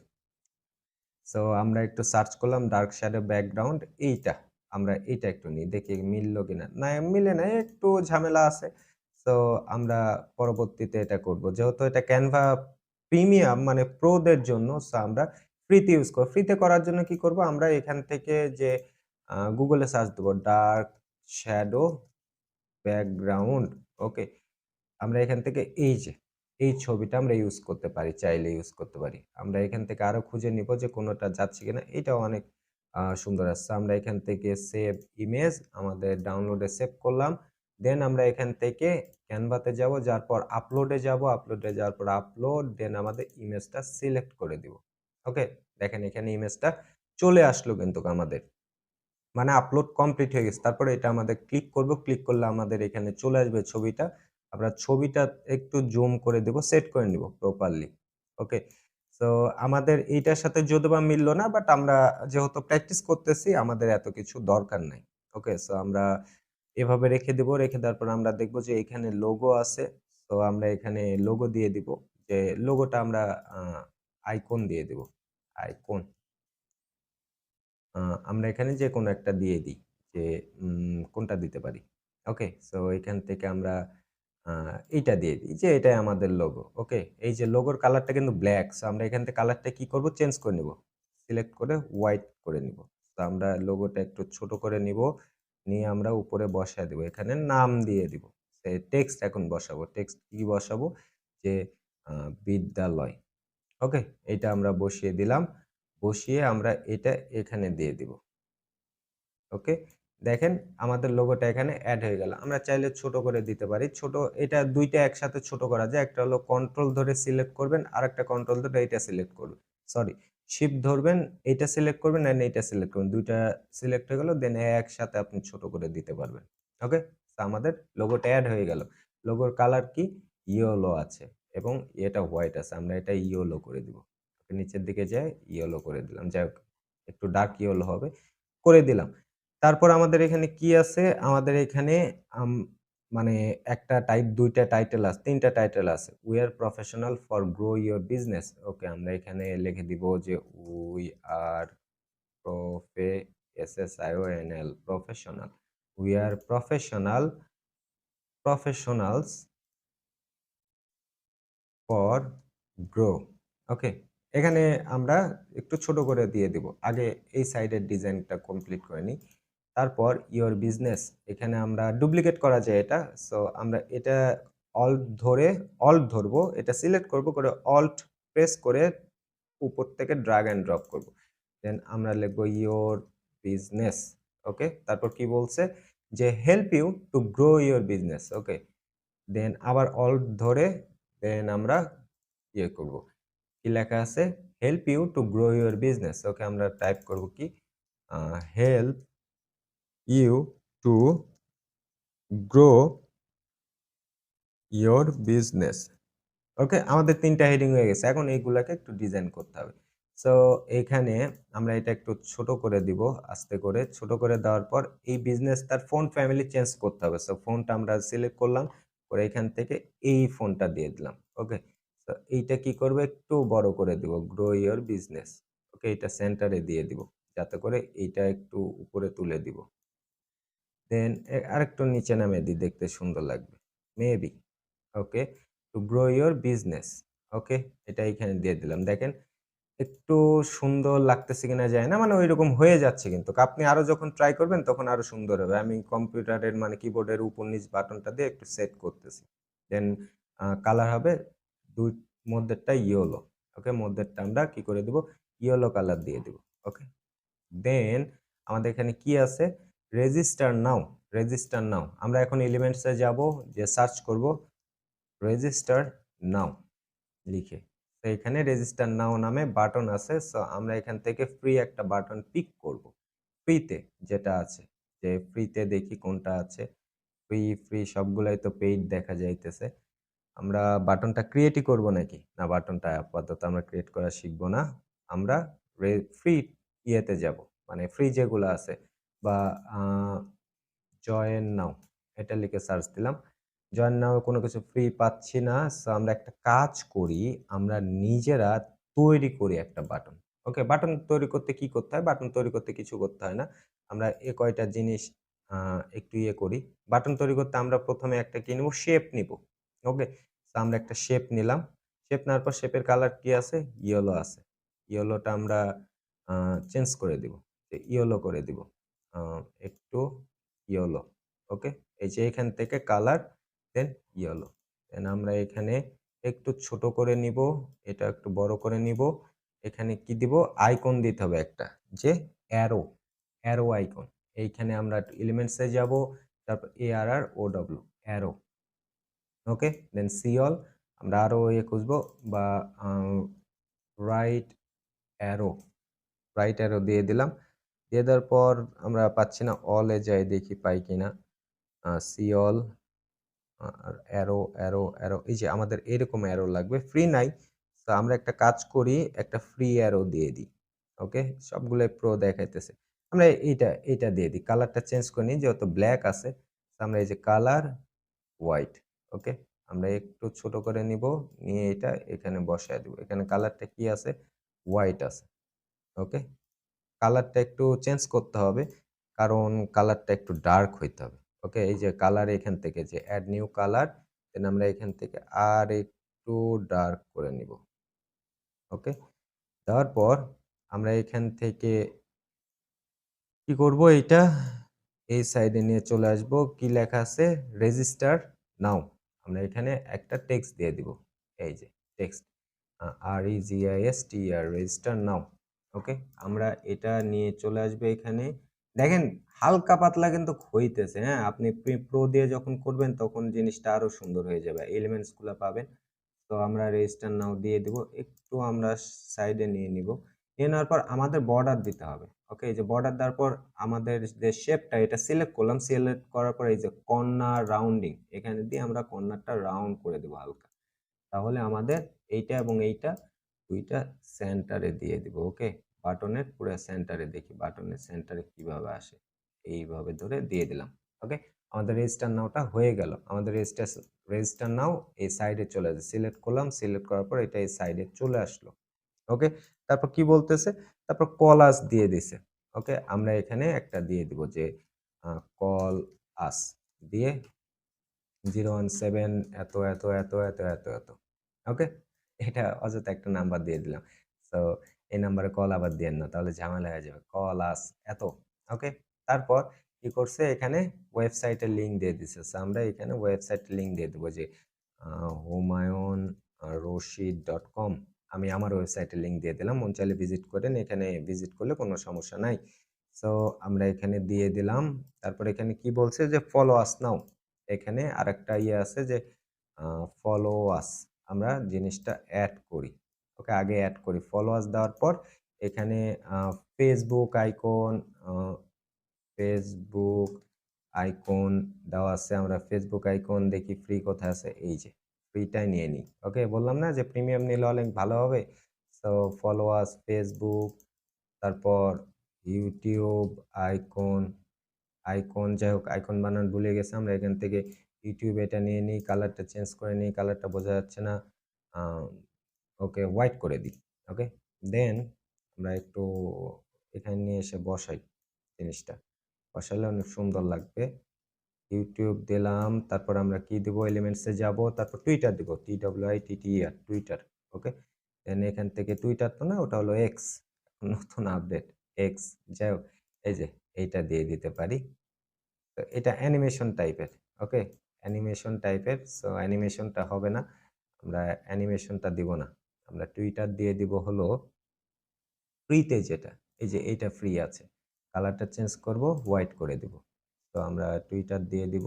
সো আমরা একটু সার্চ করলাম ডার্ক শ্যাডো ব্যাকগ্রাউন্ড এইটা। আমরা এইটা একটু নিই। দেখি মিলল কিনা। না মিলে নাই, একটু ঝামেলা আছে। সো আমরা পরবর্তীতে এটা করব। যেহেতু এটা Canva প্রিমিয়াম মানে প্রো দের জন্য সো আমরা ফ্রিতে ইউজ করব। ফ্রিতে করার জন্য কি করব? আমরা এখান থেকে যে Google এ সার্চ দেব ডার্ক শ্যাডো ব্যাকগ্রাউন্ড। ওকে? আমরা এখান থেকে এই যে, এই ছবিটা আমরা ইউজ করতে পারি, চাইলে ইউজ করতে পারি। আমরা এখান থেকে আরো খুঁজে নিব যে কোনটা যাচ্ছে কিনা। এটাও অনেক সুন্দর আসছে। আমরা এখান থেকে সেভ ইমেজ আমাদের ডাউনলোডে সেভ করলাম। দেন আমরা এখান থেকে Canva তে যাব, যাওয়ার পর আপলোডে যাব। আপলোডে যাওয়ার পর আপলোড, দেন আমাদের ইমেজটা সিলেক্ট করে দিব। ওকে? দেখেন এখানে ইমেজটা চলে আসলো কিন্তু আমাদের। মানে আপলোড কমপ্লিট হয়ে গেছে। তারপরে এটা আমাদের ক্লিক করব। ক্লিক করলে আমাদের এখানে চলে আসবে ছবিটা। আমরা ছবিটা একটু জুম করে দেব, সেট করে নিব প্রপারলি। ওকে? সো আমাদের এইটার সাথে যদিওবা মিলল না, বাট আমরা যেহেতু প্র্যাকটিস করতেছি আমাদের এত কিছু দরকার নাই। ওকে? সো আমরা এভাবে রেখে দেব। রেখে দেওয়ার পর আমরা দেখব যে এখানে লোগো আছে। তো আমরা এখানে লোগো দিয়ে দিব। যে লোগোটা আমরা আ আইকন দিয়ে দিব। আইকন। আ আমরা এখানে যেকোনো একটা দিয়ে দিই। যে কোনটা দিতে পারি? ওকে? সো এখান থেকে আমরা আ এইটা দিয়ে দিই যে এটাই আমাদের লোগো। ওকে? এই যে লোগোর কালারটা কিন্তু ব্লাক। সো আমরা এখান থেকে কালারটা কি করব? চেঞ্জ করে নিব। সিলেক্ট করে হোয়াইট করে নিব। তো আমরা লোগোটা একটু ছোট করে নিব। নিয়ে আমরা উপরে বসায় দিব। এখানে নাম দিয়ে দিব। টেক্সট এখন বসাবো। টেক্সট কি বসাবো? যে আ বিদ্যালয়। ওকে? এইটা আমরা বসিয়ে দিলাম। বসিয়ে আমরা এটা এখানে দিয়ে দিব। ওকে? দেখেন আমাদের লোগোটা এখানে এড হয়ে গেল। আমরা চাইলে ছোট করে দিতে পারি। ছোট এটা ২ টা একসাথে ছোট করা যায়। একটা হলো কন্ট্রোল ধরে সিলেক্ট করবেন, আরেকটা কন্ট্রোল ধরে এইটা সিলেক্ট করবেন। সরি, শিফট ধরবেন, এইটা সিলেক্ট করবেন অ্যান্ড এইটা সিলেক্ট করবেন। ২ টা সিলেক্ট হয়ে গেল, দেন একসাথে আপনি ছোট করে দিতে পারবেন। ওকে? তো আমাদের লোগোটা এড হয়ে গেল। লোগোর কালার কি? ইয়েলো আছে এবং এটা হোয়াইট আছে, আমরা এটা ইয়েলো করে দিব। নিচের দিকে যাই ইয়েলো করে দিলাম, যাই হোক একটু ডার্ক ইয়েলো হবে, করে দিলাম। তারপর আমাদের এখানে কি আছে, আমাদের এখানে মানে একটা টাইপ, দুইটা টাইটেল আছে, তিনটা টাইটেল আছে। We are professional for grow your business. Okay, আমরা এখানে লিখে দিব যে we are professional, professional, we are professionals for grow. Okay, এখানে আমরা একটু ছোট করে দিয়ে দিব, আগে এই সাইডের ডিজাইনটা কমপ্লিট করে নিই। তারপর ইওর বিজনেস, এখানে আমরা ডুপ্লিকেট করা যায় এটা, সো আমরা এটা অল্ট ধরবো, এটা সিলেক্ট করব, করে অল্ট প্রেস করে উপর থেকে ড্র্যাগ অ্যান্ড ড্রপ করব। দেন আমরা লিখবো ইওর বিজনেস। ওকে, তারপর কি বলছে যে help you to grow your business. Okay, then আবার অল্ট ধরে দেন আমরা ইয়ে করব, কি লেখা আছে, help you to grow your business. Okay, আমরা টাইপ করব কি, help you to grow your business. Okay, আমাদের তিনটা হেডিং হয়ে গেছে, এখন এইগুলাকে একটু ডিজাইন করতে হবে। সো এইখানে আমরা এটা একটু ছোট করে দিব, আস্তে করে ছোট করে দেওয়ার পর এই বিজনেস তার ফন্ট ফ্যামিলি চেঞ্জ করতে হবে। সো ফন্ট আমরা সিলেক্ট করলাম, করে এখান থেকে এই ফন্টটা দিয়ে দিলাম। ওকে, তো এইটা কি করবে, একটু বড় করে দিব, গ্রো ইওর বিজনেস। ওকে, এটা সেন্টারে দিয়ে দিব, যাতে করে এইটা একটু উপরে তুলে দিব। দেন আরেকটু নিচে নামিয়ে দিই, দেখতে সুন্দর লাগবে maybe. Okay, to grow your business. Okay, এটা এখানে দিয়ে দিলাম, দেখেন একটু সুন্দর লাগতেছে কিনা যায় না, মানে ওইরকম হয়ে যাচ্ছে, কিন্তু আপনি আরো যখন ট্রাই করবেন তখন আরো সুন্দর হবে। আমি কম্পিউটারের মানে কিবোর্ডের উপর নিচ বাটনটা দিয়ে একটু সেট করতেছি। দেন কালার হবে দুই, মধ্যেরটা ইয়েলো। ওকে, মধ্যেরটা আমরা কি করে দিব, ইয়েলো কালার দিয়ে দিব। ওকে, দেন আমাদের এখানে কি আছে, রেজিস্টার নাও। রেজিস্টার নাও, আমরা এখন এলিমেন্টসে যাব, যে সার্চ করব রেজিস্টার নাও লিখে। তো এখানে রেজিস্টার নাও নামে বাটন আছে, সো আমরা এখান থেকে ফ্রি একটা বাটন পিক করব, ফ্রিতে যেটা আছে, যে ফ্রিতে দেখি কোনটা আছে। ফ্রি ফ্রি সবগুলাই তো পেইড দেখা যাইতেছে। আমরা বাটনটা ক্রিয়েটই করব নাকি, না বাটনটা আপাতত আমরা ক্রিয়েট করা শিখব না, আমরা ফ্রি ইয়েতে যাব, মানে ফ্রি যেগুলো আছে, বা জয়েন নাও এটা লিখে সার্চ দিলাম। জয়েন নাও কোনো কিছু ফ্রি পাচ্ছি না, সো আমরা একটা কাজ করি, আমরা নিজেরা তৈরি করি একটা বাটন। ওকে, বাটন তৈরি করতে কি করতে হয়, বাটন তৈরি করতে কিছু করতে হয় না, আমরা এ কয়টা জিনিস একটু ইয়ে করি। বাটন তৈরি করতে আমরা প্রথমে একটা কি নিব, শেপ নিব। ওকে, সো আমরা একটা শেপ নিলাম, শেপ নেওয়ার পর শেপের কালার কি আছে, ইয়েলো আছে। ইয়েলোটা আমরা চেঞ্জ করে দিব, ইয়েলো করে দিব, একটু ইয়েলো। ওকে, এই যে এখান থেকে কালার, দেন ইয়েলো। দেন আমরা এখানে একটু ছোট করে নিব, এটা একটু বড় করে নিব। এখানে কি দিব, আইকন দিতে হবে একটা, যে অ্যারো, অ্যারো আইকন। এইখানে আমরা এলিমেন্টসে যাব, তারপর ARROW, অ্যারো। ওকে, দেন সি অল, আমরা আরো ইয়ে খুঁজবো, বা রাইট অ্যারো, রাইট অ্যারো দিয়ে দিলাম। দিয়ে দেওয়ার পর আমরা পাচ্ছি না, অলে যাই দেখি পাই কিনা, সি অল, আর অ্যারো অ্যারো অ্যারো, এই যে আমাদের এরকম অ্যারো লাগবে, ফ্রি নাই। তো আমরা একটা কাজ করি, একটা ফ্রি অ্যারো দিয়ে দিই। ওকে, সবগুলোই প্রো দেখাইতেছে, আমরা এইটা দিয়ে দিই, কালারটা চেঞ্জ করে নিই, যেহেতু ব্ল্যাক আছে। তো আমরা এই যে কালার হোয়াইট। ওকে, আমরা একটু ছোট করে নিব, নিয়ে এটা এখানে বসায় দিব, এখানে কালারটা কি আছে, হোয়াইট আছে। ওকে, কালারটা একটু চেঞ্জ করতে হবে, কারণ কালারটা একটু ডার্ক হইতে হবে। ওকে, এই যে কালার এখান থেকে যে অ্যাড নিউ কালার, দেন আমরা এখান থেকে আর একটু ডার্ক করে নিব। ওকে, দেওয়ার পর আমরা এখান থেকে কি করব, এইটা এই সাইডে নিয়ে চলে আসব, কি লেখা আছে, রেজিস্টার নাও। আমরা এখানে একটা টেক্সট দিয়ে দিব, এই যে টেক্সট, REGISTER, রেজিস্টার নাও। ওকে, আমরা এটা নিয়ে চলে আসবে এখানে, দেখেন হালকা পাতলা কিন্তু হইতেছে। হ্যাঁ, আপনি প্রো দিয়ে যখন করবেন তখন জিনিসটা আরো সুন্দর হয়ে যাবে, এলিমেন্টস গুলো পাবেন। তো আমরা রেজিস্টার নাও দিয়ে দিব, একটু আমরা সাইডে নিয়ে নিব, নিয়ে নেওয়ার পর আমাদের বর্ডার দিতে হবে। ওকে, এই যে বর্ডার দেওয়ার পর আমাদের যে শেপটা এটা সিলেক্ট করলাম, সিলেক্ট করার পর এই যে কর্নার রাউন্ডিং এখানে দিয়ে আমরা কর্নারটা রাউন্ড করে দেবো হালকা। তাহলে আমাদের এইটা এবং এইটা দুইটা সেন্টারে দিয়ে দিব। ওকে, বাটনের পুরো সেন্টারে, দেখি বাটনের সেন্টারে কিভাবে আসে। এইভাবে ধরে দিয়ে দিলাম। ওকে, আমাদের রেজিস্টার নাওটা হয়ে গেল। আমাদের রেজিস্টার নাও এই সাইডে চলে আসে, সিলেক্ট করলাম, সিলেক্ট করার পর এটা এই সাইডে চলে আসলো। ওকে, তারপর কি বলতেছে, তারপর কলাস দিয়ে দিছে। ওকে, আমরা এখানে একটা দিয়ে দিব যে কল আস দিয়ে 017 এত এত এত এত এত এত। ওকে, এটা অযথা একটা নাম্বার দিয়ে দিলাম। তো এই নাম্বারে কল আবার দিয়েন না, তাহলে ঝামেলা হয়ে যাবে। কল আস এত। ওকে, তারপর কি করছে, এখানে ওয়েবসাইটের লিঙ্ক দিয়ে দিছে। আমরা এখানে ওয়েবসাইটের লিঙ্ক দিয়ে দেবো যে হুমায়ুন রশিদ.com। আমি আমার ওয়েবসাইটের লিঙ্ক দিয়ে দিলাম, মন চাইলে ভিজিট করেন, এখানে ভিজিট করলে কোনো সমস্যা নাই। সো আমরা এখানে দিয়ে দিলাম। তারপর এখানে কি বলছে যে ফলো আস নাও। এখানে আরেকটা ইয়ে আছে যে ফলো আস, আমরা জিনিসটা অ্যাড করি। ওকে, আগে অ্যাড করি। ফলো আস দেওয়ার পর এখানে ফেসবুক আইকন, ফেসবুক আইকন দেওয়া আছে। আমরা ফেসবুক আইকন দেখি ফ্রি কোথায় আছে, এই যে ফ্রিটাই নিয়ে নিই। ওকে, বললাম না যে প্রিমিয়াম নিলে অনেক ভালো হবে। সো ফলো আস ফেসবুক, তারপর ইউটিউব আইকন, আইকন যাই হোক, আইকন বানান ভুলে গেছে। আমরা এখান থেকে ইউটিউব এটা নিয়ে নিই, কালারটা চেঞ্জ করে নিই, কালারটা বোঝা যাচ্ছে না। ওকে, হোয়াইট করে দিই। ওকে, দেন আমরা একটু এখানে নিয়ে এসে বসাই জিনিসটা, বসালে অনেক সুন্দর লাগবে। ইউটিউব দিলাম, তারপর আমরা কি দিব, এলিমেন্টসে যাব, তারপর টুইটার দিব, TWITTER টুইটার। ওকে, দেন এখান থেকে টুইটার তো না, ওটা হলো এক্স, নতুন আপডেট এক্স। যাই হোক, এই যে এইটা দিয়ে দিতে পারি। তো এটা অ্যানিমেশন টাইপের। ওকে, অ্যানিমেশন টাইপের। সো অ্যানিমেশনটা হবে না, আমরা অ্যানিমেশনটা দিব না। আমরা টুইটার দিয়ে দিব হলো ফ্রিতে যেটা, এই যে এইটা ফ্রি আছে। কালারটা চেঞ্জ করব, হোয়াইট করে দিব। তো আমরা টুইটার দিয়ে দিব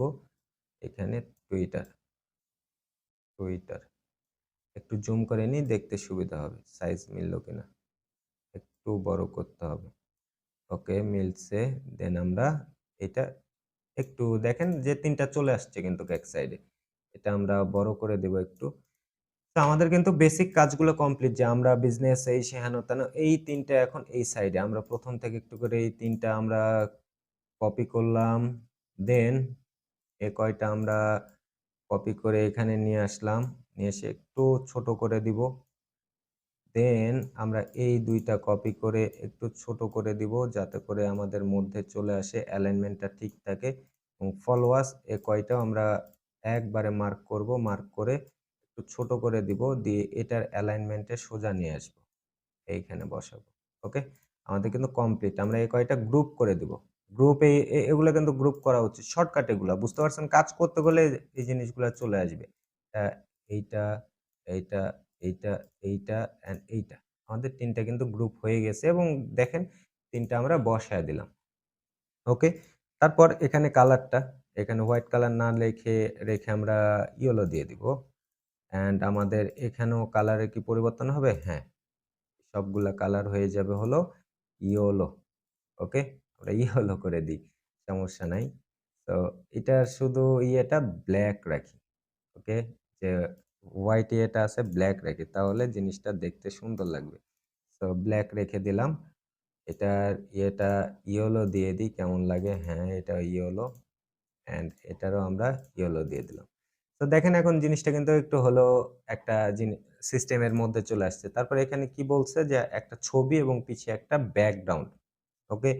এখানে। টুইটার, টুইটার একটু জুম করে নিই, দেখতে সুবিধা হবে। সাইজ মিললো কিনা, একটু বড় করতে হবে। ওকে, মিলছে। দেন আমরা এটা একটু দেখেন যে তিনটা চলে আসছে কিন্তু এক সাইডে, এটা আমরা বড় করে দেব একটু। তো আমাদের কিন্তু বেসিক কাজগুলো কমপ্লিট, যে আমরা বিজনেস এই সে হেন তেন, এই তিনটা এখন এই সাইডে আমরা প্রথম থেকে একটু করে এই তিনটা আমরা কপি করলাম। দেন এ কয়টা আমরা কপি করে এখানে নিয়ে আসলাম, নিয়ে এসে একটু ছোট করে দিব। দেন আমরা এই দুইটা কপি করে একটু ছোট করে দিব, যাতে করে আমাদের মধ্যে চলে আসে, অ্যালাইনমেন্টটা ঠিক থাকে। এবং ফলোয়ার্স এ কয়টাও আমরা একবারে মার্ক করব, মার্ক করে একটু ছোট করে দিব, দিয়ে এটার অ্যালাইনমেন্টে সোজা নিয়ে আসব, এইখানে বসাবো। ওকে, আমাদের কিন্তু কমপ্লিট। আমরা এই কয়টা গ্রুপ করে দিব। গ্রুপ এগুলো কিন্তু গ্রুপ করা উচিত, শর্টকাট এগুলা, বুঝতে পারছেন? কাজ করতে গেলে এই জিনিসগুলো চলে আসবে। এইটা, এইটা, এইটা, এইটা অ্যান্ড এইটা, আমাদের তিনটা কিন্তু গ্রুপ হয়ে গেছে। এবং দেখেন তিনটা আমরা বসায় দিলাম। ওকে, তারপর এখানে কালারটা, এখানে হোয়াইট কালার না রেখে আমরা ইয়েলো দিয়ে দিব। অ্যান্ড আমাদের এখানেও কালারের কি পরিবর্তন হবে? হ্যাঁ, সবগুলা কালার হয়ে যাবে হলো ইয়েলো। ওকে, আমরা ইয়েলো করে দিই, সমস্যা নাই। তো এটা শুধু ইয়েটা ব্ল্যাক রাখি। ওকে, যে হোয়াইট ইয়েটা আছে ব্ল্যাক রাখি, তাহলে জিনিসটা দেখতে সুন্দর লাগবে। তো ব্ল্যাক রেখে দিলাম। এটার ইয়েটা ইয়েলো দিয়ে দিই, কেমন লাগে? হ্যাঁ, এটা ইয়েলো। অ্যান্ড এটারও আমরা ইয়েলো দিয়ে দিলাম। তো দেখেন এখন জিনিসটা কিন্তু একটু হলেও একটা সিস্টেমের মধ্যে চলে আসছে। তারপরে এখানে কি বলছে যে একটা ছবি এবং পিছিয়ে একটা ব্যাকগ্রাউন্ড। ওকে,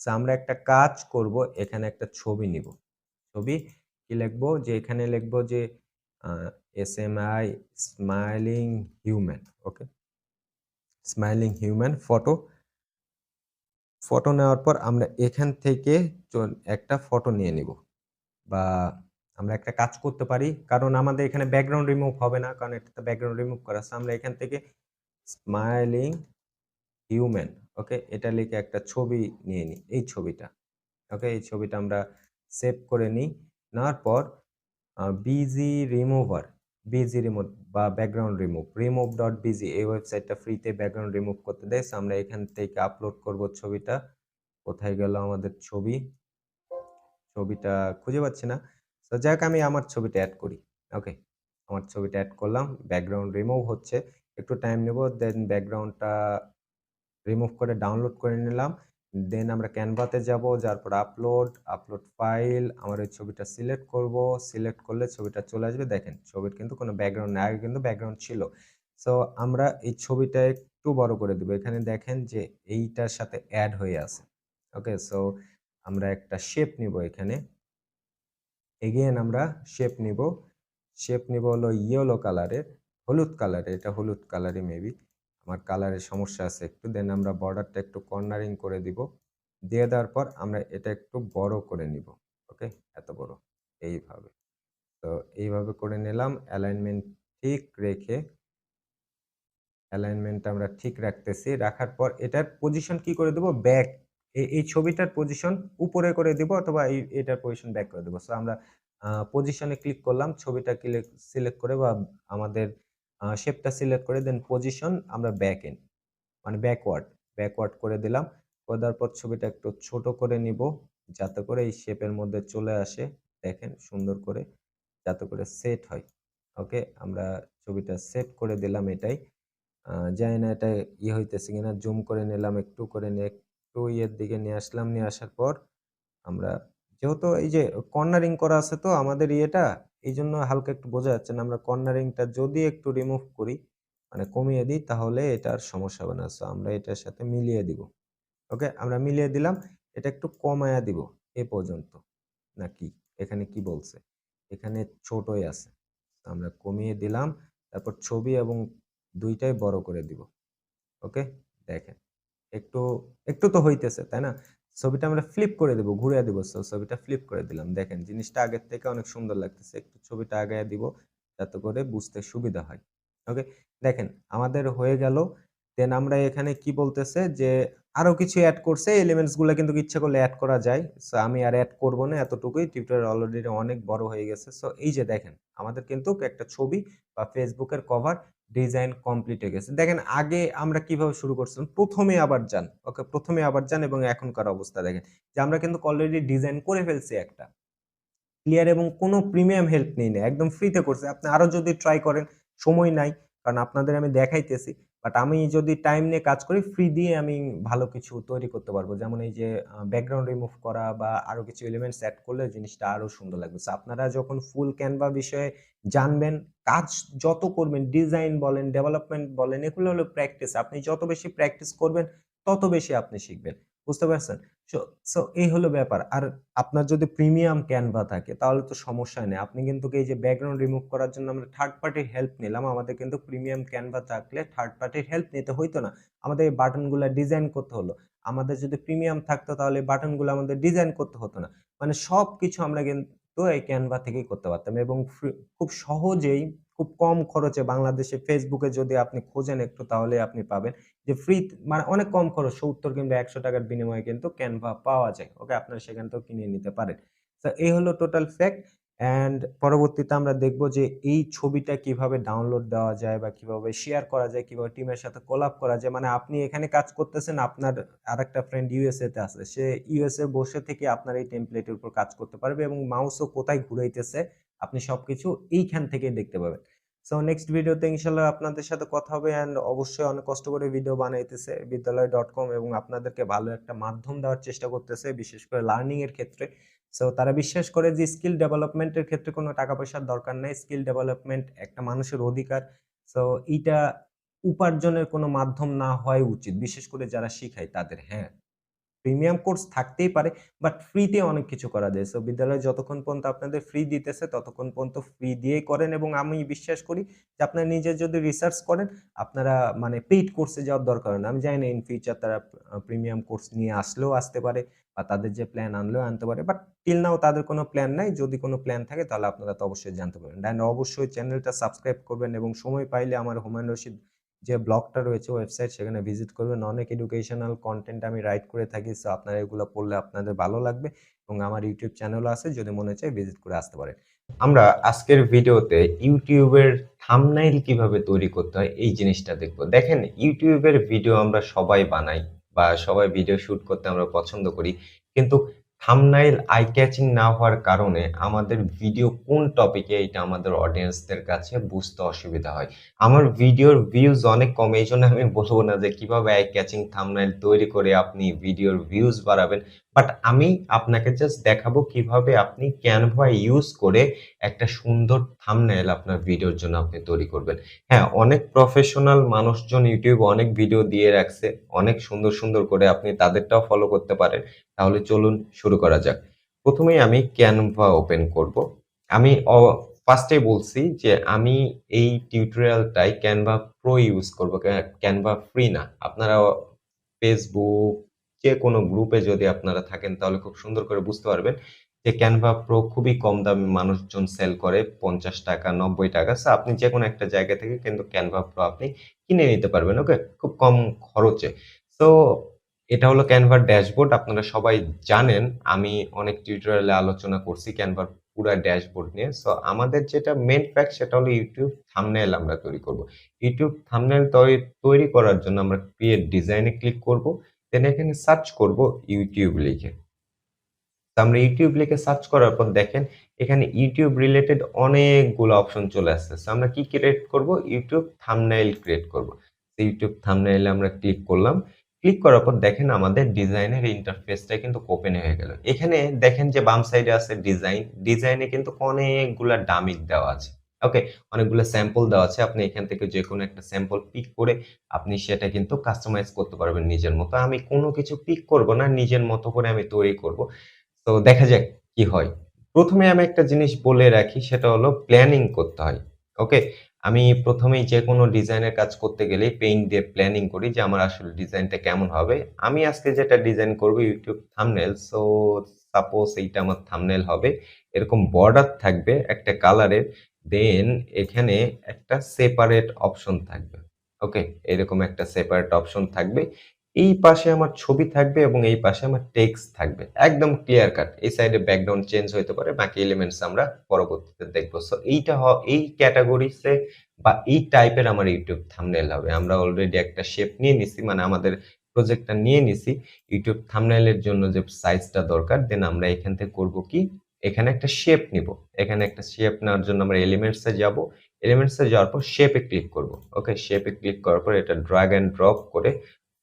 সো আমরা একটা কাজ করব, এখানে একটা ছবি নিব। ছবি কি লিখবো, যে এখানে লিখবো যে SMI স্মাইলিং হিউম্যান। ওকে, স্মাইলিং হিউম্যান ফটো। ফটো নেওয়ার পর আমরা এখান থেকে একটা ফটো নিয়ে নিব, বা আমরা একটা কাজ করতে পারি, কারণ আমাদের এখানে ব্যাকগ্রাউন্ড রিমুভ হবে না, কারণ এটাতে ব্যাকগ্রাউন্ড রিমুভ করা আছে। আমরা এখান থেকে স্মাইলিং হিউম্যান, ওকে, এটা লিখে একটা ছবি নিয়ে নিই, এই ছবিটা। ওকে, এই ছবিটা আমরা সেভ করে নিই। নেওয়ার পর বিজি রিমুভার, বিজি রিমুভ বা ব্যাকগ্রাউন্ড রিমুভ.bg, এই ওয়েবসাইটটা ফ্রিতে ব্যাকগ্রাউন্ড রিমুভ করতে দেয়। আমরা এখান থেকে আপলোড করব ছবিটা। কোথায় গেল আমাদের ছবি? ছবিটা খুঁজে পাচ্ছি না। তো যাই হোক আমি আমার ছবিটা এড করি। ওকে। আমার ছবিটা এড করলাম। ব্যাকগ্রাউন্ড রিমুভ হচ্ছে। একটু টাইম নেব। দেন ব্যাকগ্রাউন্ডটা রিমুভ করে ডাউনলোড করে নিলাম। দেন আমরা ক্যানভাতে যাব। যাওয়ার পর আপলোড ফাইল। আমার এই ছবিটা সিলেক্ট করব। সিলেক্ট করলে ছবিটা চলে আসবে। দেখেন ছবির কিন্তু কোনো ব্যাকগ্রাউন্ড নাই। আগে কিন্তু ব্যাকগ্রাউন্ড ছিল। সো আমরা এই ছবিটা একটু বড় করে দিব। এখানে দেখেন যে এইটার সাথে এড হয়ে আছে। ওকে, সো আমরা একটা শেপ নিব এখানে। এগেইন আমরা শেপ নিব। শেপ নিব হলো ইয়েলো কালারের, হলুদ কালারের। এটা হলুদ কালারই মেবি। আমার কালারের সমস্যা আছে একটু। দেন আমরা বর্ডারটা একটু কর্নারিং করে দিব। দিয়ে দেওয়ার পর আমরা এটা একটু বড় করে নিব। ওকে, এত বড় এইভাবে। তো এইভাবে করে নিলাম। অ্যালাইনমেন্ট ঠিক রেখে অ্যালাইনমেন্টটা আমরা ঠিক রাখতেছি। রাখার পর এটার পজিশন কি করে দেব? ব্যাক। এই ছবিটার পজিশন উপরে করে দিব অথবা এটার পজিশন ব্যাক করে দেব। সো আমরা পজিশনে ক্লিক করলাম। ছবিটা সিলেক্ট করে বা আমাদের শেপটা সিলেক্ট করে দেন পজিশন আমরা ব্যাক এন্ড মানে ব্যাকওয়ার্ড করে দিলাম। করে দেওয়ার পর ছবিটা একটু ছোট করে নিব যাতে করে এই শেপের মধ্যে চলে আসে। দেখেন সুন্দর করে যাতে করে সেট হয়। ওকে, আমরা ছবিটা সেট করে দিলাম এটাই। জানি না এটা হইতেছে কিনা। জুম করে নিলাম, একটু করে নিয়ে একটু ইয়ের দিকে নিয়ে আসলাম। নিয়ে আসার পর আমরা যেহেতু এই যে কর্নারিং করা আছে তো আমাদের ইয়েটা, এইজন্য হালকা একটু বোঝা যাচ্ছে না। আমরা কর্নারিংটা যদি একটু রিমুভ করি মানে কমিয়ে দিই তাহলে এটা আর সমস্যা হবে না। সো আমরা এটার সাথে মিলিয়ে দিব। ওকে, আমরা মিলিয়ে দিলাম। এটা একটু কমায়া দিব এ পর্যন্ত। নাকি এখানে কি বলছে? এখানে ছোটই আছে। আমরা কমিয়ে দিলাম। তারপর ছবি এবং ২ টাই বড় করে দিব। ওকে, দেখেন একটু, একটু তো হইতেছে, তাই না? ছবিটা আমরা ফ্লিপ করে দিব, ঘুরিয়ে দিব। সো ছবিটা ফ্লিপ করে দিলাম। দেখেন জিনিসটা আগের থেকে অনেক সুন্দর লাগতেছে। একটু ছবিটা আগায়া দিব যাতে করে বুঝতে সুবিধা হয়। ওকে, দেখেন আমাদের হয়ে গেল। দেন আমরা এখানে কি বলতেছে যে আরো কিছু এড করছে। এলিমেন্টস গুলা কিন্তু ইচ্ছা করলে এড করা যায়। সো আমি আর এড করব না, এতটুকুই। টিউটোরিয়াল অলরেডি অনেক বড় হয়ে গেছে। সো এই যে দেখেন আমাদের কিন্তু একটা ছবি বা Facebook এর কভার ডিজাইন কমপ্লিট হয়ে গেছে। দেখেন আগে আমরা কিভাবে শুরু করছিলাম। প্রথমে আবার যান। ওকে, প্রথমে আবার যান এবং এখনকার অবস্থা দেখেন। যে আমরা কিন্তু অলরেডি ডিজাইন করে ফেলছি একটা। ক্লিয়ার এবং কোনো প্রিমিয়াম হেল্প নেই না। একদম ফ্রিতে করছি। আপনি আরো যদি ট্রাই করেন, সময় নাই। কারণ আপনাদের আমি দেখাইতেছি। বাট আমি যদি টাইম নিয়ে কাজ করি ফ্রি দিয়ে আমি ভালো কিছু তৈরি করতে পারবো। যেমন এই যে ব্যাকগ্রাউন্ড রিমুভ করা বা আরো কিছু এলিমেন্টস এড করলে জিনিসটা আরো সুন্দর লাগবে। সো আপনারা যখন ফুল ক্যানভা বিষয়ে জানবেন, কাজ যত করবেন, ডিজাইন বলেন, ডেভেলপমেন্ট বলেন, এগুলো হলো প্র্যাকটিস। আপনি যত বেশি প্র্যাকটিস করবেন, তত বেশি আপনি শিখবেন। বুঝতে পারছেন? সো সো এই হলো ব্যাপার। আর আপনার যদি প্রিমিয়াম ক্যানভা থাকে তাহলে তো সমস্যাই নেই। আপনি কিন্তু এই যে ব্যাকগ্রাউন্ড রিমুভ করার জন্য আমরা থার্ড পার্টির হেল্প নিলাম। আমাদের কিন্তু প্রিমিয়াম ক্যানভা থাকলে থার্ড পার্টির হেল্প নিতে হইতো না। আমাদের এই বাটনগুলা ডিজাইন করতে হলো। আমাদের যদি প্রিমিয়াম থাকতো তাহলে এই বাটনগুলো আমাদের ডিজাইন করতে হতো না। মানে সবকিছু আমরা কিন্তু এই ক্যানভা থেকেই করতে পারতাম এবং খুব সহজেই খুব কম খরচে বাংলাদেশে Facebook এ যদি আপনি খোঁজেন একটু তাহলে আপনি পাবেন। যে ফ্রি মানে অনেক কম খরচ ৭০ কিংবা ৳১০০ বিনিময়ে কিন্তু ক্যানভা পাওয়া যায়। ওকে, আপনারা সেখান থেকেও কিনে নিতে পারেন। তো এই হলো টোটাল ফ্যাক্ট। অ্যান্ড পরবর্তীতে আমরা দেখব যে এই ছবিটা কিভাবে ডাউনলোড দেওয়া যায় বা কিভাবে শেয়ার করা যায়, কিভাবে টিমের সাথে কোলাব করা যায়। মানে আপনি এখানে কাজ করতেছেন, আপনার আরেকটা ফ্রেন্ড USA তে আছে। সে USA বসে থেকে আপনার এই টেমপ্লেটের উপর কাজ করতে পারবে এবং মাউসও কোথায় ঘুরাইতেছে আপনি সবকিছু এইখান থেকেই দেখতে পাবেন। সো নেক্সট ভিডিওতে ইনশাআল্লাহ আপনাদের সাথে কথা হবে অ্যান্ড অবশ্যই অনেক কষ্ট করে ভিডিও বানাইতেছে বিদ্যালয়.com এবং আপনাদেরকে ভালো একটা মাধ্যম দেওয়ার চেষ্টা করতেছে বিশেষ করে লার্নিং এর ক্ষেত্রে। সো তারা বিশ্বাস করে যে স্কিল ডেভেলপমেন্ট এর ক্ষেত্রে কোনো টাকা পয়সার দরকার নাই। স্কিল ডেভেলপমেন্ট একটা মানুষের অধিকার। সো এইটা উপার্জনের কোনো মাধ্যম না হওয়াই উচিত। বিশেষ করে যারা শিখায় তাদের। হ্যাঁ, প্রিমিয়াম কোর্স থাকতেই পারে বাট ফ্রিতে অনেক কিছু করা যায়। সো বিদ্যালয় যতক্ষণ পর্যন্ত আপনাদের ফ্রি দিতেছে ততক্ষণ পর্যন্ত ফ্রি দিয়েই করেন এবং আমি বিশ্বাস করি যে আপনারা নিজে যদি রিসার্চ করেন আপনারা মানে পেইড কোর্সে যাওয়ার দরকার হয় না। আমি জানি না ইন ফিউচার তারা প্রিমিয়াম কোর্স নিয়ে আসলেও আসতে পারে বা তাদের যে প্ল্যান আনলেও আনতে পারে। বাট টিল নাও তাদের কোনো প্ল্যান নাই। যদি কোনো প্ল্যান থাকে তাহলে আপনারা তো অবশ্যই জানতে পারবেন। অ্যান্ড অবশ্যই চ্যানেলটা সাবস্ক্রাইব করবেন এবং সময় পাইলে আমার হুমায়ুন রশিদ যে ব্লগটা রয়েছে ওয়েবসাইট সেখানে ভিজিট করবেন। অনেক এডুকেশনাল কনটেন্ট আমি রাইট করে থাকি। সো আপনারা এগুলো পড়লে আপনাদের ভালো লাগবে এবং আমার ইউটিউব চ্যানেলও আছে। যদি মনে চায় ভিজিট করে আসতে পারেন। আমরা আজকের ভিডিওতে ইউটিউবের থাম্বনেইল কিভাবে তৈরি করতে হয় এই জিনিসটা দেখব। দেখেন ইউটিউবের ভিডিও আমরা সবাই বানাই বা সবাই ভিডিও শুট করতে আমরা পছন্দ করি। কিন্তু থাম্বনেইল আই ক্যাচিং না হওয়ার কারণে আমাদের ভিডিও কোন টপিকে এটা আমাদের অডিয়েন্সদের কাছে বুঝতে অসুবিধা হয়। আমার ভিডিওর ভিউজ অনেক কম। এইজন্য আমি বলব না যে কিভাবে আই ক্যাচিং থাম্বনেইল তৈরি করে আপনি ভিডিওর ভিউজ বাড়াবেন। বাট আমি আপনাকে জাস্ট দেখাবো কিভাবে আপনি Canva ইউজ করে একটা সুন্দর থাম্বনেইল আপনার ভিডিওর জন্য আপনি তৈরি করবেন। হ্যাঁ, অনেক প্রফেশনাল মানুষজন YouTube এ অনেক ভিডিও দিয়ে রাখছে। অনেক সুন্দর, সুন্দর করে আপনি তাদেরটাও ফলো করতে পারেন। তাহলে চলুন শুরু করা যাক। ১ম এই আমি Canva ওপেন করব। আমি ফার্স্ট এই বলছি যে আমি এই টিউটোরিয়ালটায় Canva Pro ইউজ করব। Canva ফ্রি না। আপনারা Facebook যেকোনো গ্রুপে যদি আপনারা থাকেন তাহলে খুব সুন্দর করে বুঝতে পারবেন যে Canva Pro খুবই কম দামে মানুষজন সেল করে ৳৫০, ৳৯০। সো আপনি যেকোনো একটা জায়গা থেকে কিন্তু Canva Pro আপনি কিনে নিতে পারবেন। ওকে? খুব কম খরচে। সো এটা হলো Canva র ড্যাশবোর্ড। আপনারা সবাই জানেন আমি অনেক টিউটোরিয়ালে আলোচনা করছি Canva র পুরা ড্যাশবোর্ড নিয়ে। সো আমাদের যেটা মেইন ফ্যাক্ট সেটা হলো YouTube থাম্বনেইল আমরা তৈরি করব। YouTube থাম্বনেইল তৈরি করার জন্য আমরা ক্রিয়েট ডিজাইন এ ক্লিক করব। দেন এখানে সার্চ করব YouTube লিখে। তো আমরা YouTube লিখে সার্চ করার পর দেখেন এখানে YouTube রিলেটেড অনেকগুলো অপশন চলে আসছে। সো আমরা কি ক্রিয়েট করব? YouTube থাম্বনেইল ক্রিয়েট করব। তো YouTube থাম্বনেইল এ আমরা ক্লিক করলাম। ক্লিক করার পর দেখেন আমাদের ডিজাইনের ইন্টারফেসটা কিন্তু ওপেন হয়ে গেল। এখানে দেখেন যে বাম সাইডে আছে ডিজাইন। ডিজাইনে কিন্তু অনেকগুলা ডামিক দেওয়া আছে। ওকে? অনেকগুলো স্যাম্পল দেওয়া আছে। আপনি এখান থেকে যেকোনো একটা স্যাম্পল পিক করে আপনি সেটা কিন্তু কাস্টমাইজ করতে পারবেন নিজের মতো। আমি কোনো কিছু পিক করব না, নিজের মতো করে আমি তৈরি করব। তো দেখা যাক কি হয়। ১ম এ আমি একটা জিনিস বলে রাখি সেটা হলো প্ল্যানিং করতে হয়। ওকে? আমি ১ম এই যেকোনো ডিজাইনের কাজ করতে গেলেই পেইন্ট দিয়ে প্ল্যানিং করি যে আমার আসলে ডিজাইনটা কেমন হবে। আমি আজকে যেটা ডিজাইন করব YouTube থাম্বনেইল। সো সাপোজ এইটা আমার থাম্বনেইল হবে। এরকম বর্ডার থাকবে একটা কালারের। দেন এখানে একটা সেপারেট অপশন থাকবে। ওকে? এরকম একটা সেপারেট অপশন থাকবে। এই পাশে আমার ছবি থাকবে এবং এই পাশে আমার টেক্সট থাকবে। একদম ক্লিয়ার কাট। এই সাইডে ব্যাকগ্রাউন্ড চেঞ্জ হইতে পারে। বাকি এলিমেন্টস আমরা পরবর্তীতে দেখব। সো এই ক্যাটেগরিজ এ বা এই টাইপের আমার YouTube থাম্বনেইল হবে। আমরা অলরেডি একটা শেপ নিয়ে নিছি। মানে আমাদের প্রজেক্টটা নিয়ে নিছি। YouTube থাম্বনেইল এর জন্য যে সাইজটা দরকার দেন আমরা এখান থেকে করব কি? এখানে একটা শেপ নিব। এখানে একটা শেপ নেওয়ার জন্য আমরা এলিমেন্টস এ যাব। এলিমেন্টস এ যাওয়ার পর শেপ এ ক্লিক করব। ওকে? শেপ এ ক্লিক করার পর এটা ড্রাগ অ্যান্ড ড্রপ করে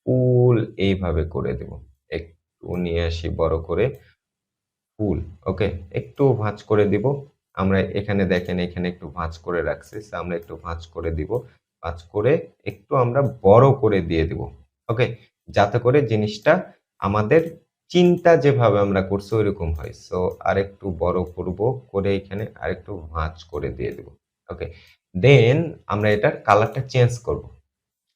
ফুল এইভাবে করে দেব। একটু নিয়ে আসি বড় করে ফুল। ওকে? একটু ভাঁজ করে দিব। আমরা এখানে দেখেন এখানে একটু ভাঁজ করে রাখছি। সো আমরা একটু ভাঁজ করে দিব। ভাঁজ করে একটু আমরা বড় করে দিয়ে দিব। ওকে? যাতে করে জিনিসটা আমাদের চিন্তা যেভাবে আমরা করছি ঐরকম হয়। সো আরেকটু বড় করব। করে এখানে আরেকটু ভাঁজ করে দিয়ে দিব। ওকে? দেন আমরা এটার কালারটা চেঞ্জ করব।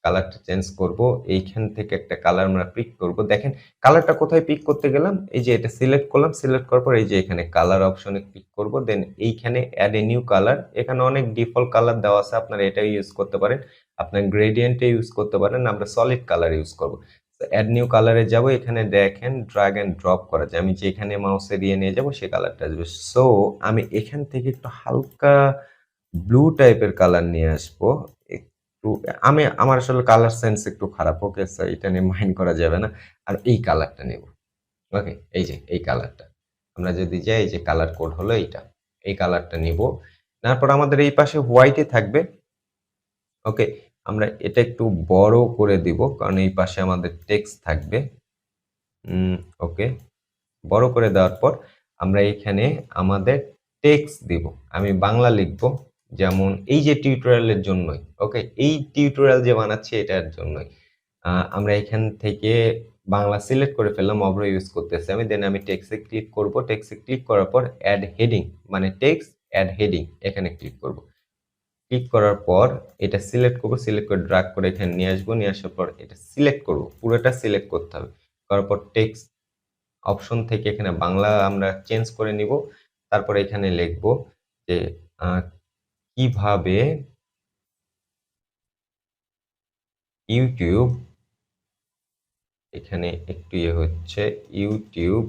কালারটা চেঞ্জ করব। এইখান থেকে একটা কালার আমরা পিক করব। দেখেন কালারটা কোথায় পিক করতে গেলাম? এই যে এটা সিলেক্ট করলাম। সিলেক্ট করার পর এই যে এখানে কালার অপশনে ক্লিক করব। দেন এইখানে এড এ নিউ কালার। এখানে অনেক ডিফল্ট কালার দেওয়া আছে। আপনারা এটাও ইউজ করতে পারেন। আপনার গ্রেডিয়েন্ট এ ইউজ করতে পারেন। আমরা সলিড কালার ইউজ করব। তো এড নিউ কালারে যাব। এখানে দেখেন ড্রাগ অ্যান্ড ড্রপ করা যায়। আমি যেখানে মাউসে দিয়ে নিয়ে যাব সেই কালারটা আসবে। সো আমি এখান থেকে একটু হালকা ব্লু টাইপের কালার নিয়ে আসবো। একটু আমার আসলে কালার সেন্স একটু খারাপ। ওকে? সো এটা নিয়ে মাইন্ড করা যাবে না। আর এই কালারটা নেব। ওকে? এই যে এই কালারটা। আমরা যদি যাই এই যে কালার কোড হলো এইটা। এই কালারটা নিব। তারপর আমাদের এই পাশে হোয়াইটে থাকবে। ওকে? আমরা এটা একটু বড় করে দিব। কারণ এই পাশে আমাদের টেক্সট থাকবে। ওকে। বড় করে দেওয়ার পর আমরা এখানে আমাদের টেক্সট দিব। আমি বাংলা লিখব। যেমন এই যে টিউটোরিয়ালের জন্যই। ওকে? এই টিউটোরিয়াল যে বানাচ্ছি এটার জন্যই। আমরা এখান থেকে বাংলা সিলেক্ট করে ফেললাম। অভ্র ইউজ করতেছি আমি। দেন আমি টেক্সট এ ক্লিক করব। টেক্সট এ ক্লিক করার পর এড হেডিং মানে টেক্সট এড হেডিং এখানে ক্লিক করব। ক্লিক করার পর এটা সিলেক্ট করব। সিলেক্ট করে ড্রাগ করে এখানে নিয়ে আসবো। নিয়ে আসার পর এটা সিলেক্ট করব। পুরোটা সিলেক্ট করতে হবে। করার পর টেক্সট অপশন থেকে এখানে বাংলা আমরা চেঞ্জ করে নিব। তারপরে এখানে লিখব যে আ কিভাবে YouTube এখানে একটু হচ্ছে YouTube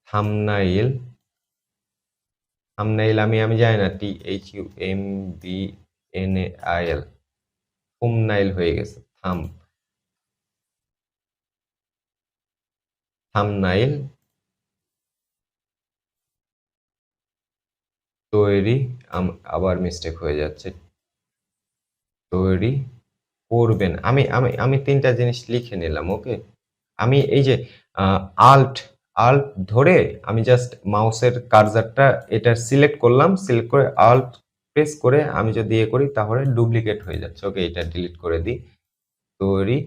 থাম্বনেইল আমি জানি না THUMBNAIL থাম্বনেইল হয়ে গেছে। থাম্বনেইল তৈরি, আবার মিস্টেক হয়ে যাচ্ছে, তৈরি করবেন। আমি আমি আমি ৩ টা জিনিস লিখে নিলাম, ওকে? আমি এই যে আ আল্ট, আল্ট ধরে আমি জাস্ট মাউসের কার্সারটা এটা সিলেক্ট করলাম। সিলেক্ট করে আল্ট প্রেস করে আমি যদি করি তাহলে ডুপ্লিকেট হয়ে যাচ্ছে। ওকে, এটা ডিলিট করে দিই। তৈরি,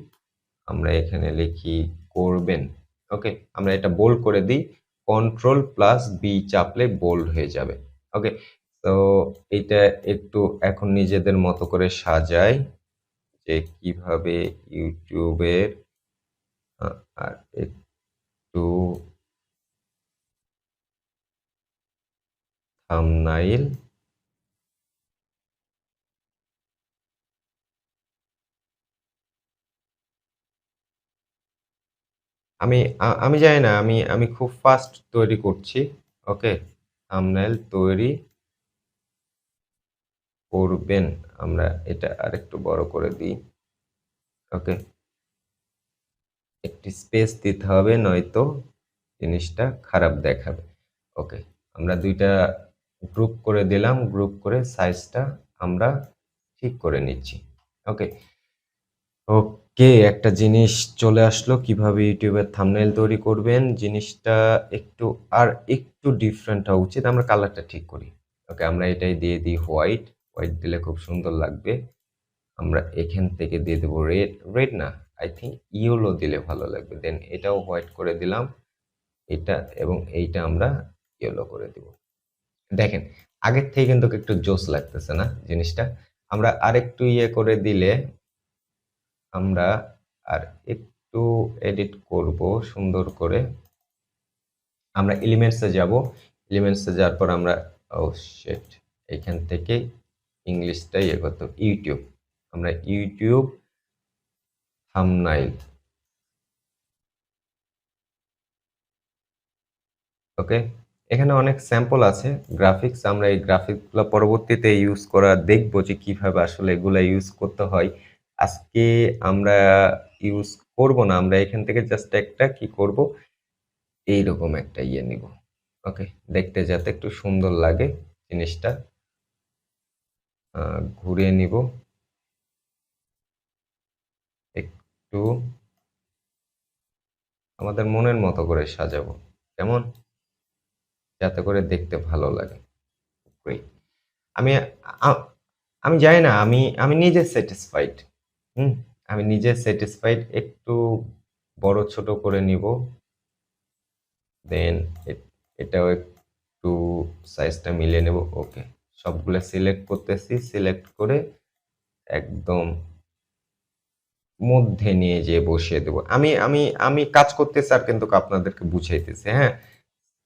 আমরা এখানে লিখি করবেন। ওকে? আমরা এটা বোল্ড করে দিই। কন্ট্রোল প্লাস বি চাপলে বোল্ড হয়ে যাবে। ওকে? তো এইটা একটু এখন নিজেদের মতো করে সাজাই যে কিভাবে YouTube এর আর একটু থাম্বনেইল আমি জানি না, আমি খুব ফাস্ট তৈরি করছি। ওকে? থাম্বনেইল তৈরি করবেন। আমরা এটা আরেকটু বড় করে দিই। ওকে? একটি স্পেস দিতে হবে, নয়তো জিনিসটা খারাপ দেখাবে। ওকে, আমরা ২ টা গ্রুপ করে দিলাম। গ্রুপ করে সাইজটা আমরা ঠিক করে নিচ্ছি। ওকে? ওকে, একটা জিনিস চলে আসলো কিভাবে YouTube এর থাম্বনেইল তৈরি করবেন। জিনিসটা একটু একটু ডিফারেন্ট হওয়া উচিত। আমরা কালারটা ঠিক করি। ওকে, আমরা এটাই দিয়ে দিই হোয়াইট। হোয়াইট দিলে খুব সুন্দর লাগবে। আমরা এখান থেকে দিয়ে দেব রেড। রেড না, আই থিংক ইয়েলো দিলে ভালো লাগবে। দেন এটাও হোয়াইট করে দিলাম। এটা এবং এইটা আমরা ইয়েলো করে দিব। দেখেন, আগের থেকে কিন্তু একটু জোস লাগতেছে না জিনিসটা? আমরা আরেকটু করে দিলে আমরা আর একটু এডিট করব সুন্দর করে। আমরা এলিমেন্টস এ যাব। এলিমেন্টস এ যাওয়ার পর আমরা শিট, এখান থেকে ইংলিশটা করতে হবে, ইউটিউব। আমরা ইউটিউব থাম্বনেইল। ওকে? এখানে অনেক স্যাম্পল আছে গ্রাফিক্স। আমরা এই গ্রাফিক্সগুলো পরবর্তীতে ইউজ করা দেখব যে কিভাবে আসলে এগুলা ইউজ করতে হয়। আজকে আমরা ইউজ করব না। আমরা এখান থেকে জাস্ট একটা কি করব, এইরকম একটা নিব। ওকে? দেখতে যাতে একটু সুন্দর লাগে জিনিসটা। ঘুরিয়ে নিব। একটু আমাদের মনের মতো করে সাজাবো। কেমন? যাতে করে দেখতে ভালো লাগে। গ্রেট। আমি আ আমি জানি না, আমি নিজে স্যাটিসফাইড। হুম? আমি নিজে স্যাটিসফাইড। একটু বড় ছোট করে নিব। দেন এটাও একটু সাইজটা মিলিয়ে নেব। ওকে। সবগুলা সিলেক্ট করতেছি। সিলেক্ট করে একদম মধ্যে নিয়ে যেয়ে বসিয়ে দেব। আমি আমি আমি কাজ করতেছি আর কিন্তু আপনাদেরকে বুঝাইতেছি, হ্যাঁ?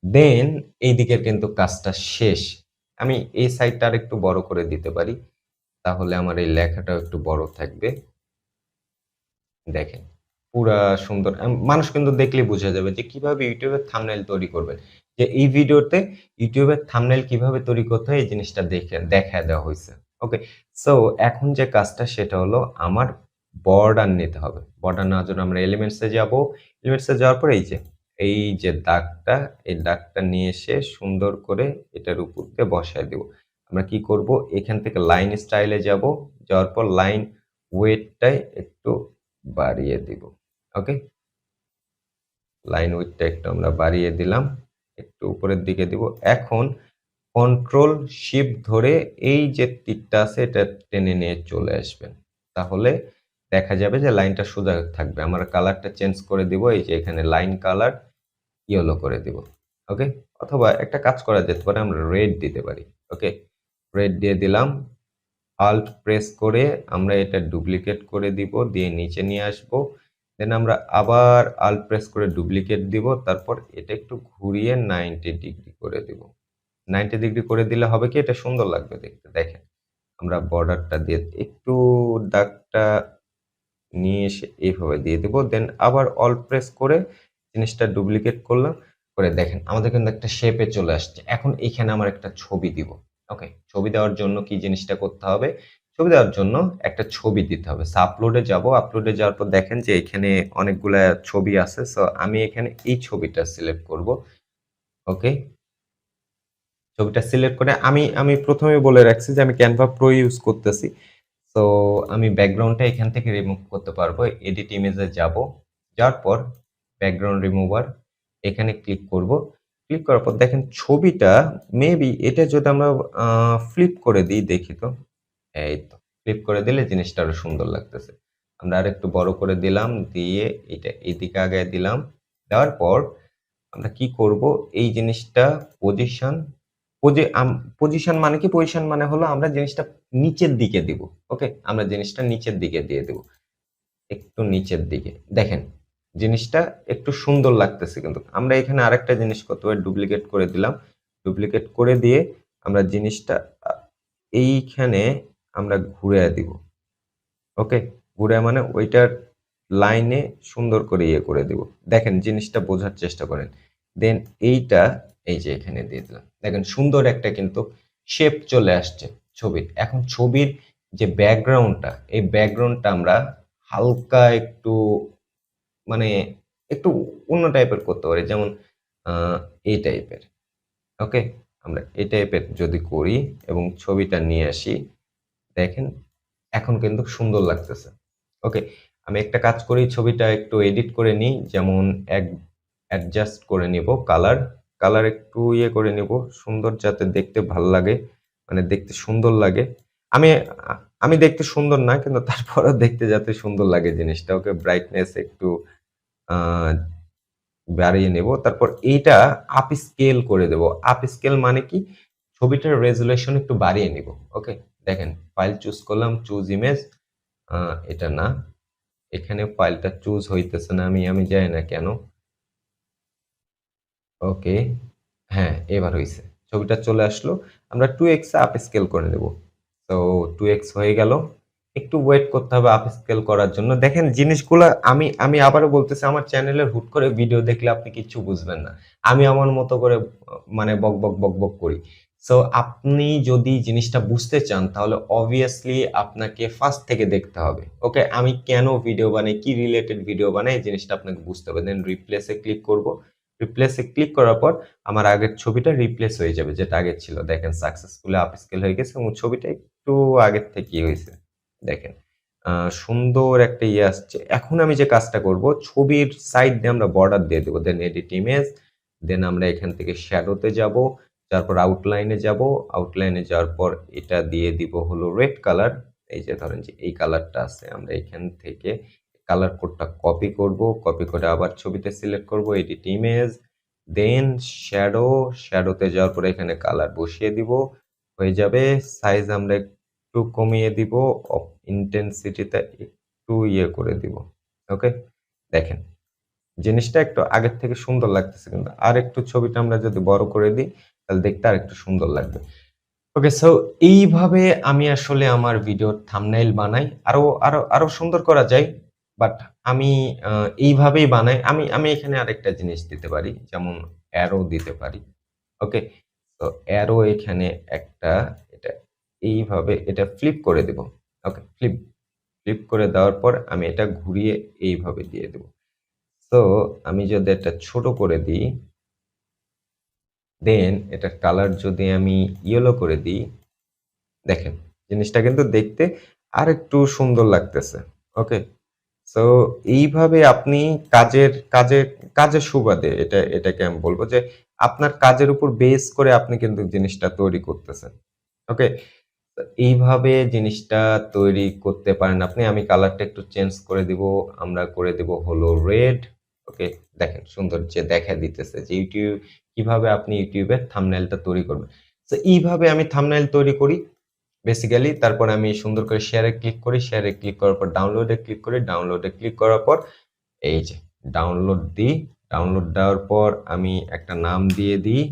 দেন এই দিকের কিন্তু কাজটা শেষ। আমি এই সাইডটা আরেকটু বড় করে দিতে পারি। তাহলে আমার এই লেখাটাও একটু বড় থাকবে। দেখেন, পুরা সুন্দর। মানুষ কিন্তু দেখলেই বুঝা যাবে যে কিভাবে YouTube এর থাম্বনেইল তৈরি করবেন। যে এই ভিডিওতে YouTube এর থাম্বনেইল কিভাবে তৈরি করতে হয় এই জিনিসটা দেখায় দেওয়া হইছে। ওকে? সো এখন যে কাজটা সেটা হলো আমার বর্ডার নিতে হবে। বর্ডার নেওয়ার জন্য আমরা এলিমেন্টস এ যাব। এলিমেন্টস এ যাওয়ার পর এই যে দাগটা, এই দাগটা নিয়ে এসে সুন্দর করে এটার উপর দিয়ে বসায় দেব। আমরা কি করব? এখান থেকে লাইন স্টাইলে যাব। যাওয়ার পর লাইন ওয়েটটাই একটু বাড়িয়ে দিব। ওকে? লাইন উইডথটা একটু আমরা বাড়িয়ে দিলাম। একটু উপরের দিকে দিব। এখন কন্ট্রোল শিফট ধরে এই যে তীরটা আছে এটা টেনে নিয়ে চলে আসবেন। তাহলে দেখা যাবে যে লাইনটা সোজা থাকবে। আমরা কালারটা চেঞ্জ করে দিব। এই যে এখানে লাইন কালার ইয়েলো করে দিব। ওকে? অথবা একটা কাজ করা যেতে পারে, আমরা রেড দিতে পারি। ওকে? রেড দিয়ে দিলাম। আল্ট প্রেস করে আমরা এটা ডুপ্লিকেট করে দিব, দিয়ে নিচে নিয়ে আসবো। দেন আমরা আবার আল্ট প্রেস করে ডুপ্লিকেট দিব। তারপর এটা একটু ঘুরিয়ে 90 ডিগ্রি করে দিব। 90 ডিগ্রি করে দিলে হবে কি, এটা সুন্দর লাগবে দেখতে। দেখেন, আমরা বর্ডারটা দিয়ে একটু দাগটা নিয়ে এসে এইভাবে দিয়ে দিব। দেন আবার অল্ট প্রেস করে জিনিসটা ডুপ্লিকেট করলাম। করে দেখেন আমাদের কিন্তু একটা শেপে চলে আসছে। এখন এখানে আমার একটা ছবি দিব। ওকে? ছবি দেওয়ার জন্য কি জিনিসটা করতে হবে? ছবি দেওয়ার জন্য একটা ছবি দিতে হবে। সো আপলোডে যাব। আপলোডে যাওয়ার পর দেখেন যে এখানে অনেকগুলা ছবি আছে। সো আমি এখানে এই ছবিটা সিলেক্ট করব। ওকে? ছবিটা সিলেক্ট করে আমি ১ম এ বলে রাখছি যে আমি Canva Pro ইউজ করতেছি। সো আমি ব্যাকগ্রাউন্ডটা এখান থেকে রিমুভ করতে পারবো। এডিট ইমেজে যাব। যাওয়ার পর ব্যাকগ্রাউন্ড রিমুভার এখানে ক্লিক করব। ক্লিক করার পর দেখেন ছবিটা মেবি এটা যদি আমরা ফ্লিপ করে দিই দেখি তো। এই তো ফ্লিপ করে দিলে জিনিসটা আরো সুন্দর লাগতেছে। আমরা আরেকটু বড় করে দিলাম, দিয়ে এটা এদিকে আগায় দিলাম। দেওয়ার পর আমরা কি করব এই জিনিসটা পজিশন পজিশন মানে কি? পজিশন মানে হলো আমরা জিনিসটা নিচের দিকে দিব। ওকে? আমরা জিনিসটা নিচের দিকে দিয়ে দেব। একটু নিচের দিকে। দেখেন জিনিসটা একটু সুন্দর লাগতেছে কিন্তু। আমরা এখানে আরেকটা জিনিস করতে পারি, ডুপ্লিকেট করে দিলাম। ডুপ্লিকেট করে দিয়ে আমরা জিনিসটা এইখানে আমরা ঘুরাইয়া দিব। ওকে? ঘুরায়া মানে ওইটার লাইনে সুন্দর করে ইয়ে করে দিব। দেখেন জিনিসটা বোঝার চেষ্টা করেন। দেন এইটা এই যে এখানে দিয়ে দিলাম। দেখেন সুন্দর একটা কিন্তু শেপ চলে আসছে ছবির। এখন ছবির যে ব্যাকগ্রাউন্ডটা, এই ব্যাকগ্রাউন্ডটা আমরা হালকা একটু মানে একটু অন্য টাইপের করতে পারি। যেমন আ এই টাইপের। ওকে? আমরা এই টাইপের যদি করি এবং ছবিটা নিয়ে আসি, দেখেন এখন কিন্তু সুন্দর লাগতেছে। ওকে? আমি একটা কাজ করি, ছবিটা একটু এডিট করে নিই। যেমন অ্যাডজাস্ট করে নিব কালার। কালার একটু ইয়ে করে নিব। সুন্দর যাতে দেখতে ভাল লাগে। মানে দেখতে সুন্দর লাগে। আমি আ আমি দেখতে সুন্দর না কিন্তু তারপরেও দেখতে যাতে সুন্দর লাগে জিনিসটা। ওকে? ব্রাইটনেস একটু আ বাড়িয়ে নেব। তারপর এইটা আপ স্কেল করে দেব। আপ স্কেল মানে কি? ছবিটার রেজোলিউশন একটু বাড়িয়ে নিব। ওকে? দেখেন ফাইল চুজ করলাম, চুজ ইমেজ। আ এটা না। এখানে ফাইলটা চুজ হইতেছে না। আমি জানি না কেন। ওকে। হ্যাঁ, এবার হইছে। ছবিটা চলে আসলো। আমরা 2x এ আপ স্কেল করে নেব। তো 2x হয়ে গেল। একটু ওয়েট করতে হবে আপ স্কেল করার জন্য। দেখেন জিনিসগুলা আমি আবারও বলতেছি, আমার চ্যানেলের হুট করে ভিডিও দেখলে আপনি কিচ্ছু বুঝবেন না। আমি আমার মতো করে মানে বক করি। সো আপনি যদি জিনিসটা বুঝতে চান তাহলে obviously আপনাকে ফার্স্ট থেকে দেখতে হবে। ওকে? আমি কেন ভিডিও বানাই, কি রিলেটেড ভিডিও বানাই এই জিনিসটা আপনাকে বুঝতে হবে। দেন রিপ্লেস এ ক্লিক করব। রিপ্লেস এ ক্লিক করার পর আমার আগের ছবিটা রিপ্লেস হয়ে যাবে যেটা আগে ছিল। দেখেন সাকসেসফুলি আপস্কেল হয়ে গেছে এবং ছবিটা একটু আগের থেকেই হইছে। দেখেন আ সুন্দর একটা ইয়ে আসছে। এখন আমি যে কাজটা করব, ছবির সাইড দিয়ে আমরা বর্ডার দিয়ে দেব। দেন এডিট ইমেজ, দেন আমরা এখান থেকে শ্যাডোতে যাব। তারপর আউটলাইনে যাব। আউটলাইনে যাওয়ার পর এটা দিয়ে দিব হলো রেড কালার। এই যে ধরেন যে এই কালারটা আছে। আমরা এখান থেকে কালার কোডটা কপি করব। কপি করে আবার ছবিতে সিলেক্ট করব। এডিট ইমেজ, দেন শ্যাডো, শ্যাডোতে যাওয়ার পরে এখানে কালার বসিয়ে দিব। হয়ে যাবে। সাইজ আমরা একটু কমিয়ে দিব। ইনটেনসিটিটা একটু ইয়ে করে দিব। ওকে? দেখেন জিনিসটা একটু আগের থেকে সুন্দর লাগতেছে কিন্তু আরেকটু ছবিটা আমরা যদি বড় করে দিই তাহলে দেখতে আরেকটু সুন্দর লাগবে। ওকে, সো এইভাবে আমি আসলে আমার ভিডিওর থাম্বনেইল বানাই। আরো সুন্দর করা যায়। বাট আমি আ এইভাবেই বানাই। আমি এখানে আরেকটা জিনিস দিতে পারি। যেমন অ্যারো দিতে পারি। ওকে? তো অ্যারো এখানে একটা এটা এইভাবে এটা ফ্লিপ করে দেব। ওকে? ফ্লিপ করে দেওয়ার পর আমি এটা ঘুরিয়ে এইভাবে দিয়ে দেব। সো আমি যদি এটা ছোট করে দিই, দেন এটার কালার যদি আমি ইয়েলো করে দিই, দেখেন জিনিসটা কিন্তু দেখতে আরেকটু সুন্দর লাগতেছে। ওকে? সো এইভাবে আপনি কাজের সুবাদে এটাকে আমি বলব যে আপনার কাজের উপর বেস করে আপনি কিন্তু জিনিসটা তৈরি করতেছেন। ওকে? তো এইভাবে জিনিসটা তৈরি করতে পারেন আপনি। আমি কালারটা একটু চেঞ্জ করে দিব। আমরা করে দিব হলো রেড। ওকে? দেখেন সুন্দর যে দেখা দিতেছে যে কিভাবে আপনি YouTube এর থাম্বনেইলটা তৈরি করবেন। সো এইভাবে আমি থাম্বনেইল তৈরি করি বেসিক্যালি। তারপর আমি সুন্দর করে শেয়ারে ক্লিক করি। শেয়ারে ক্লিক করার পর ডাউনলোডে ক্লিক করি। ডাউনলোডে ক্লিক করার পর এই যে ডাউনলোড দিই। ডাউনলোড দেওয়ার পর আমি একটা নাম দিয়ে দিই।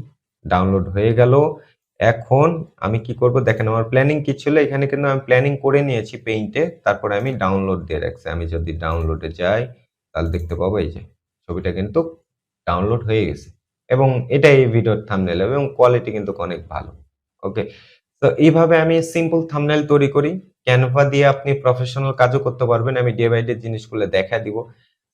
ডাউনলোড হয়ে গেল। এখন আমি কি করব দেখেন আমার প্ল্যানিং কি ছিল এখানে কিন্তু আমি প্ল্যানিং করে নিয়েছি পেইন্টে। তারপরে আমি ডাউনলোড দিয়ে রাখছি। আমি যদি ডাউনলোডে যাই তাহলে দেখতে পাবো এই যে ছবিটা কিন্তু ডাউনলোড হয়ে গেছে। এবং এটাই এই ভিডিওর থাম্বনেইল এবং কোয়ালিটি কিন্তু অনেক ভালো। ওকে? তো এইভাবে আমি সিম্পল থাম্বনেইল তৈরি করি। Canva দিয়ে আপনি প্রফেশনাল কাজও করতে পারবেন। আমি ডে বাই ডে জিনিসগুলো দেখায় দিব।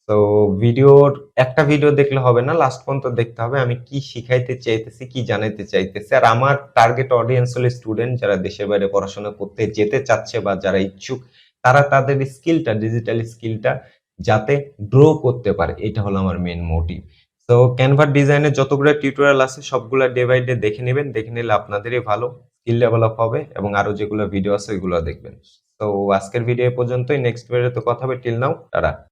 তো ভিডিওর একটা ভিডিও দেখলে হবে না, লাস্ট পর্যন্ত দেখতে হবে আমি কি শিখাইতে চাইতেছি, কি জানাইতে চাইতেছি। আর আমার টার্গেট অডিয়েন্স হলো স্টুডেন্ট যারা দেশের বাইরে পড়াশোনা করতে যেতে চাচ্ছে বা যারা ইচ্ছুক, তারা তাদের স্কিলটা, ডিজিটাল স্কিলটা যাতে গ্রো করতে পারে। এটা হলো আমার মেইন মোটিভ। তো Canva ডিজাইনের যতগুলো টিউটোরিয়াল আছে সবগুলা ডে বাই ডে দেখে নিবেন। দেখে নিলে আপনাদেরই ভালো স্কিল ডেভেলপ হবে এবং আরো যেগুলো ভিডিও আছে ওইগুলো দেখবেন। তো আজকের ভিডিও এ পর্যন্তই। নেক্সট ভিডিওতে কথা হবে। Till now tata.